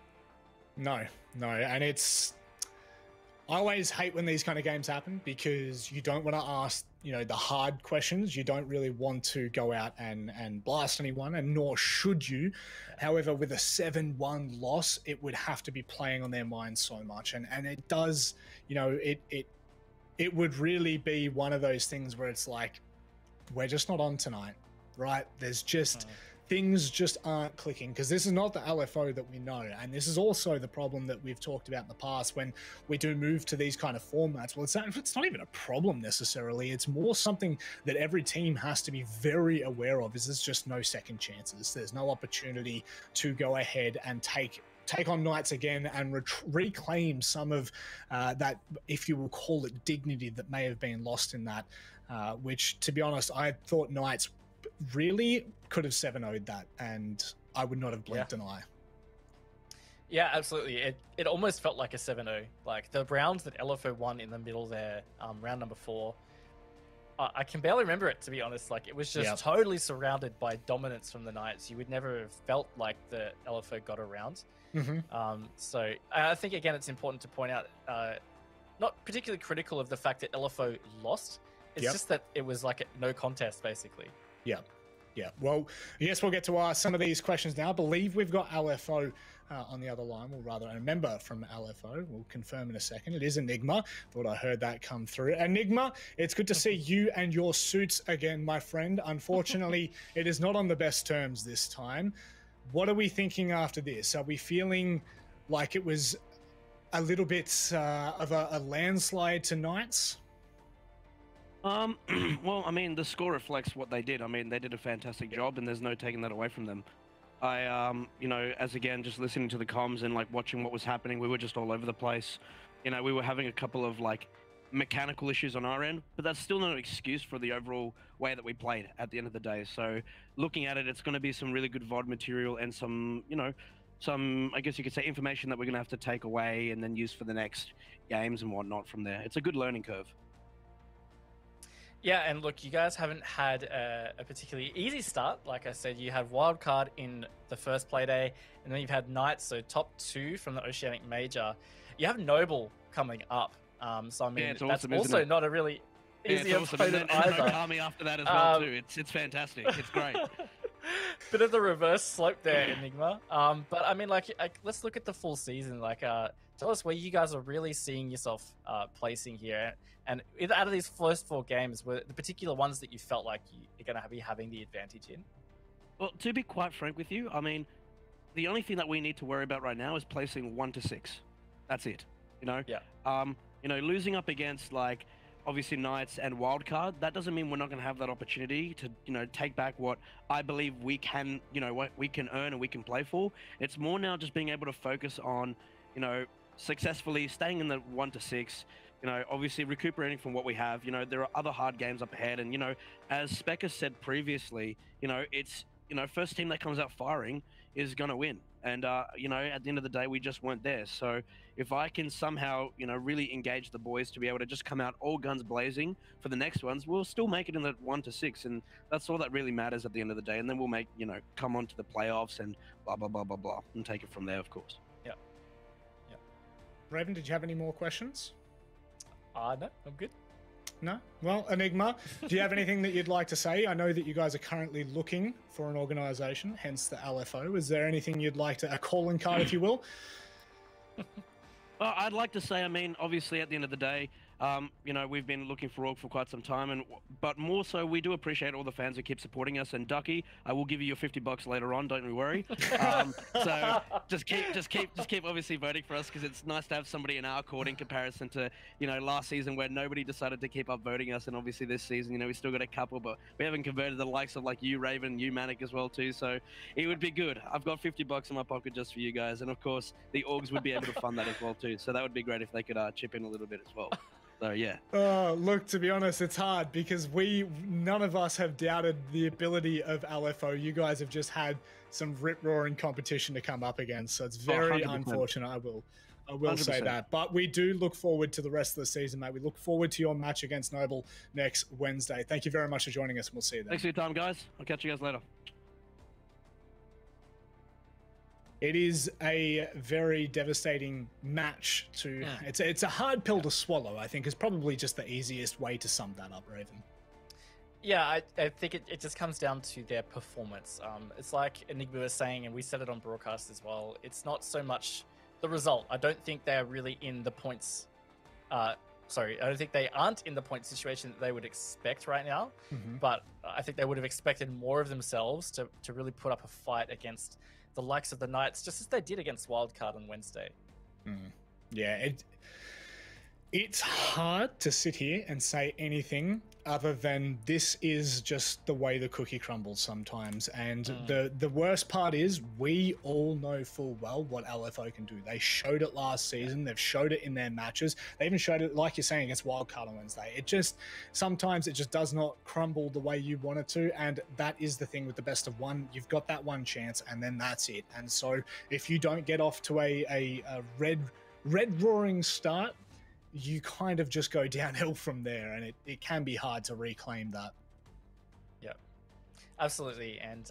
No, and it's... I always hate when these kind of games happen, because you don't want to ask, the hard questions. You don't really want to go out and blast anyone, and nor should you. However, with a 7-1 loss, it would have to be playing on their minds so much. And it does, it would really be one of those things where it's like, we're just not on tonight, right? There's just... things just aren't clicking, because this is not the LFO that we know. And this is also the problem that we've talked about in the past when we do move to these kind of formats. Well, it's not even a problem necessarily. It's more something that every team has to be very aware of, is there's just no second chances. There's no opportunity to go ahead and take on Knights again and reclaim some of that, if you will call it, dignity that may have been lost in that, which, to be honest, I thought Knights really could have 7-0'd that, and I would not have blinked an eye. Yeah, absolutely. It almost felt like a 7-0. Like the round that LFO won in the middle there, round number 4, I can barely remember it, to be honest. Like, it was just totally surrounded by dominance from the Knights. You would never have felt like the LFO got around. So I think, again, it's important to point out, not particularly critical of the fact that LFO lost. It's just that it was like a no contest, basically. Yeah. Well, yes, we'll get to some of these questions now. I believe we've got LFO on the other line, or rather a member from LFO. We'll confirm in a second. It is Enigma. Thought I heard that come through. Enigma, it's good to see you and your suits again, my friend. Unfortunately, it is not on the best terms this time. What are we thinking after this? Are we feeling like it was a little bit of a landslide to Knights? Well, I mean, the score reflects what they did. I mean, they did a fantastic job, and there's no taking that away from them. As again, just listening to the comms and like watching what was happening, we were just all over the place. We were having a couple of like mechanical issues on our end, but that's still no excuse for the overall way that we played at the end of the day. So looking at it, it's going to be some really good VOD material and some, I guess you could say, information that we're going to have to take away and then use for the next games and whatnot from there. It's a good learning curve. Yeah, and look, you guys haven't had a particularly easy start. Like I said, you had Wildcard in the first Playday, and then you've had Knights, so top 2 from the Oceanic Major. You have Noble coming up. So, I mean, it's that's awesome, also not a really... easy it's awesome. And opponent then either. Okami after that as well too. It's fantastic. It's great. Bit of the reverse slope there, Enigma. But I mean, like, let's look at the full season. Like, tell us where you guys are really seeing yourself placing here, and out of these first 4 games, were the particular ones that you felt like you're going to be having the advantage in? Well, to be quite frank with you, I mean, the only thing that we need to worry about right now is placing 1 to 6. That's it. You know. Yeah. You know, losing up against like obviously Knights and Wildcard, that doesn't mean we're not going to have that opportunity to, you know, take back what I believe we can, you know, what we can earn and we can play for. It's more now just being able to focus on, you know, successfully staying in the 1 to 6, you know, obviously recuperating from what we have. You know, there are other hard games up ahead. And, you know, as Specker said previously, you know, it's, you know, first team that comes out firing is going to win. And, you know, at the end of the day, we just weren't there. So if I can somehow, you know, really engage the boys to be able to just come out all guns blazing for the next ones, we'll still make it in the 1 to 6. And that's all that really matters at the end of the day. And then we'll make, you know, come on to the playoffs and blah, blah, blah, blah, blah, and take it from there, of course. Yeah. Yeah. Raven, did you have any more questions? No, I'm good. No? Well, Enigma, do you have anything that you'd like to say? I know that you guys are currently looking for an organization, hence the LFO. Is there anything you'd like to, a calling card, if you will? Well, I'd like to say, I mean, obviously at the end of the day, you know, we've been looking for org for quite some time, but more so, we do appreciate all the fans who keep supporting us. And Ducky, I will give you your $50 later on. Don't you worry. So just keep obviously voting for us, because it's nice to have somebody in our court in comparison to, you know, last season where nobody decided to keep up voting us, and obviously this season, you know, we still got a couple, but we haven't converted the likes of like you, Raven, you, Manic as well too. So it would be good. I've got $50 in my pocket just for you guys, and of course the orgs would be able to fund that as well too. So that would be great if they could chip in a little bit as well. So yeah. Look, to be honest, it's hard because none of us have doubted the ability of LFO. You guys have just had some rip-roaring competition to come up against, so it's very unfortunate. I will 100%. Say that. But we do look forward to the rest of the season, mate. We look forward to your match against Noble next Wednesday. Thank you very much for joining us, and we'll see you then. Thanks for your time, guys. I'll catch you guys later. It is a very devastating match to. It's a hard pill to swallow. I think is probably just the easiest way to sum that up, Raven. Yeah, I think it just comes down to their performance. It's like Enigma was saying, and we said it on broadcast as well. It's not so much the result. I don't think they're really in the points. I don't think they aren't in the point situation that they would expect right now. Mm-hmm. But I think they would have expected more of themselves to really put up a fight against the likes of the Knights, just as they did against Wildcard on Wednesday. Yeah, it's hard to sit here and say anything other than this is just the way the cookie crumbles sometimes. And the worst part is we all know full well what LFO can do. They showed it last season. They've showed it in their matches. They even showed it, like you're saying, against Wildcard on Wednesday. Sometimes it just does not crumble the way you want it to. And that is the thing with the best of one. You've got that one chance and then that's it. And so if you don't get off to a red roaring start, you kind of just go downhill from there, and it can be hard to reclaim that. Yeah, absolutely. And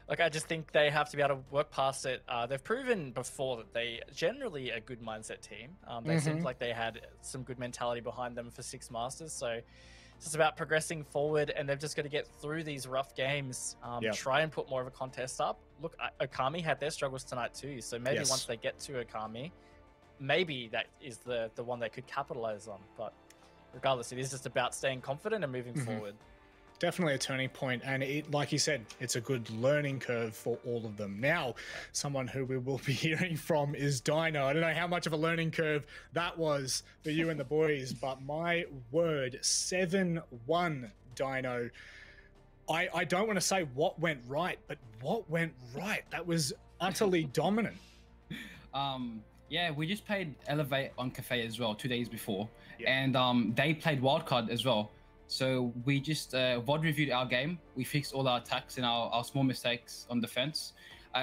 look, I just think they have to be able to work past it. They've proven before that they generally a good mindset team. They seemed like they had some good mentality behind them for 6 Masters. So it's just about progressing forward, and they've just got to get through these rough games, try and put more of a contest up. Look, Okami had their struggles tonight too, so maybe once they get to Okami, maybe that is the one they could capitalize on. But regardless, it is just about staying confident and moving forward. Definitely a turning point, and like you said, it's a good learning curve for all of them. Now, someone who we will be hearing from is Dino. I don't know how much of a learning curve that was for you and the boys, but my word, 7-1 Dino. I don't want to say what went right, but what went right? That was utterly dominant. Yeah, we just played Elevate on Kafe as well 2 days before, and they played Wildcard as well. So we just VOD reviewed our game. We fixed all our attacks and our small mistakes on defense.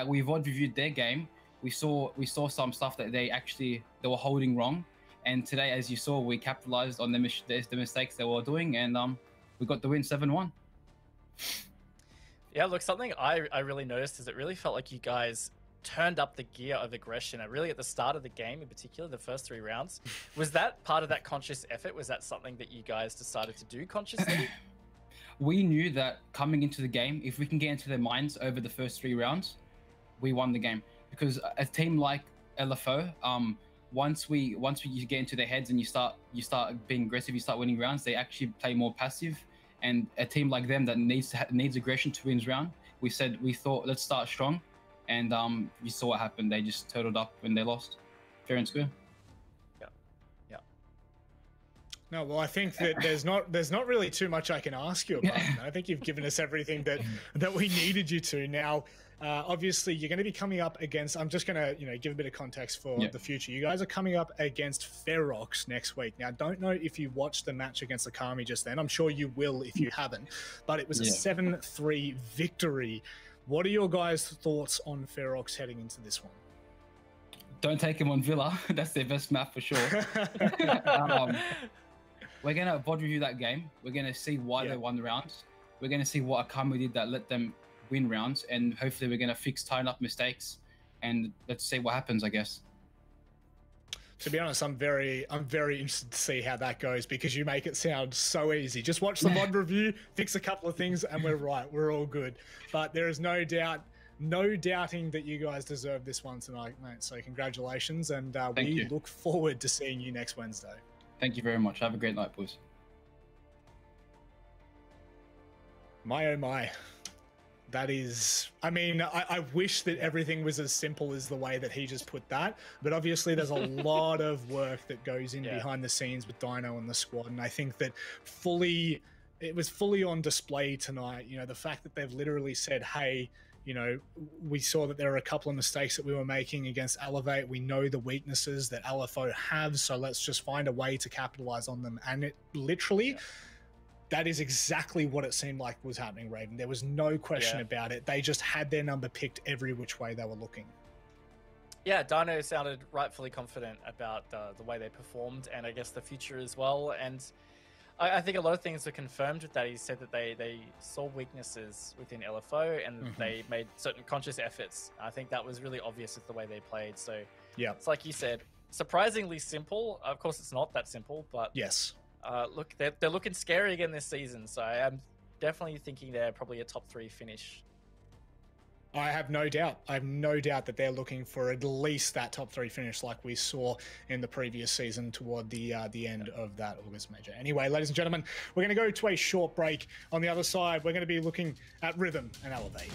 We VOD reviewed their game. We saw some stuff that they were holding wrong, and today, as you saw, we capitalized on the mistakes they were doing, and we got the win 7-1. Yeah, look, something I really noticed is it really felt like you guys turned up the gear of aggression, really at the start of the game in particular, the first 3 rounds. Was that part of that conscious effort? Was that something that you guys decided to do consciously? We knew that coming into the game, if we can get into their minds over the first 3 rounds, we won the game. Because a team like LFO, once you get into their heads and you start being aggressive, you start winning rounds, they actually play more passive. And a team like them that needs aggression to win round, we thought let's start strong, and you saw what happened. They just turtled up when they lost, fair and square. Yeah. No, well, I think that there's not really too much I can ask you about. I think you've given us everything that we needed you to. Now, obviously, you're going to be coming up against. I'm just going to give a bit of context for the future. You guys are coming up against Ferox next week. Now, I don't know if you watched the match against the Kami just then. I'm sure you will if you haven't. But it was a 7-3 victory. What are your guys' thoughts on Ferox heading into this one? Don't take him on Villa. That's their best map for sure. We're going to VOD review that game. We're going to see why they won the rounds. We're going to see what Akami did that let them win rounds, and hopefully we're going to tighten up mistakes, and let's see what happens, I guess. To be honest, I'm very interested to see how that goes, because you make it sound so easy. Just watch the mod review, fix a couple of things, and we're right. We're all good. But there is no doubting that you guys deserve this one tonight, mate. So congratulations, and we look forward to seeing you next Wednesday. Thank you very much. Have a great night, boys. My oh my. That is, I mean, I wish that everything was as simple as the way that he just put that, but obviously there's a lot of work that goes in behind the scenes with Dino and the squad, and I think that it was fully on display tonight. The fact that they've literally said, hey, we saw that there are a couple of mistakes that we were making against Elevate. We know the weaknesses that LFO have, so let's just find a way to capitalize on them. And it literally... That is exactly what it seemed like was happening, Raven. There was no question about it. They just had their number picked every which way they were looking. Yeah, Dino sounded rightfully confident about the way they performed, and I guess the future as well. And I think a lot of things were confirmed with that. He said that they saw weaknesses within LFO, and they made certain conscious efforts. I think that was really obvious with the way they played. So it's like you said, surprisingly simple. Of course, it's not that simple, but yes. Look, they're looking scary again this season, so I'm definitely thinking they're probably a top 3 finish. I have no doubt. I have no doubt that they're looking for at least that top 3 finish like we saw in the previous season toward the end of that August major. Anyway, ladies and gentlemen, we're going to go to a short break. On the other side, we're going to be looking at Rhythm and Elevate.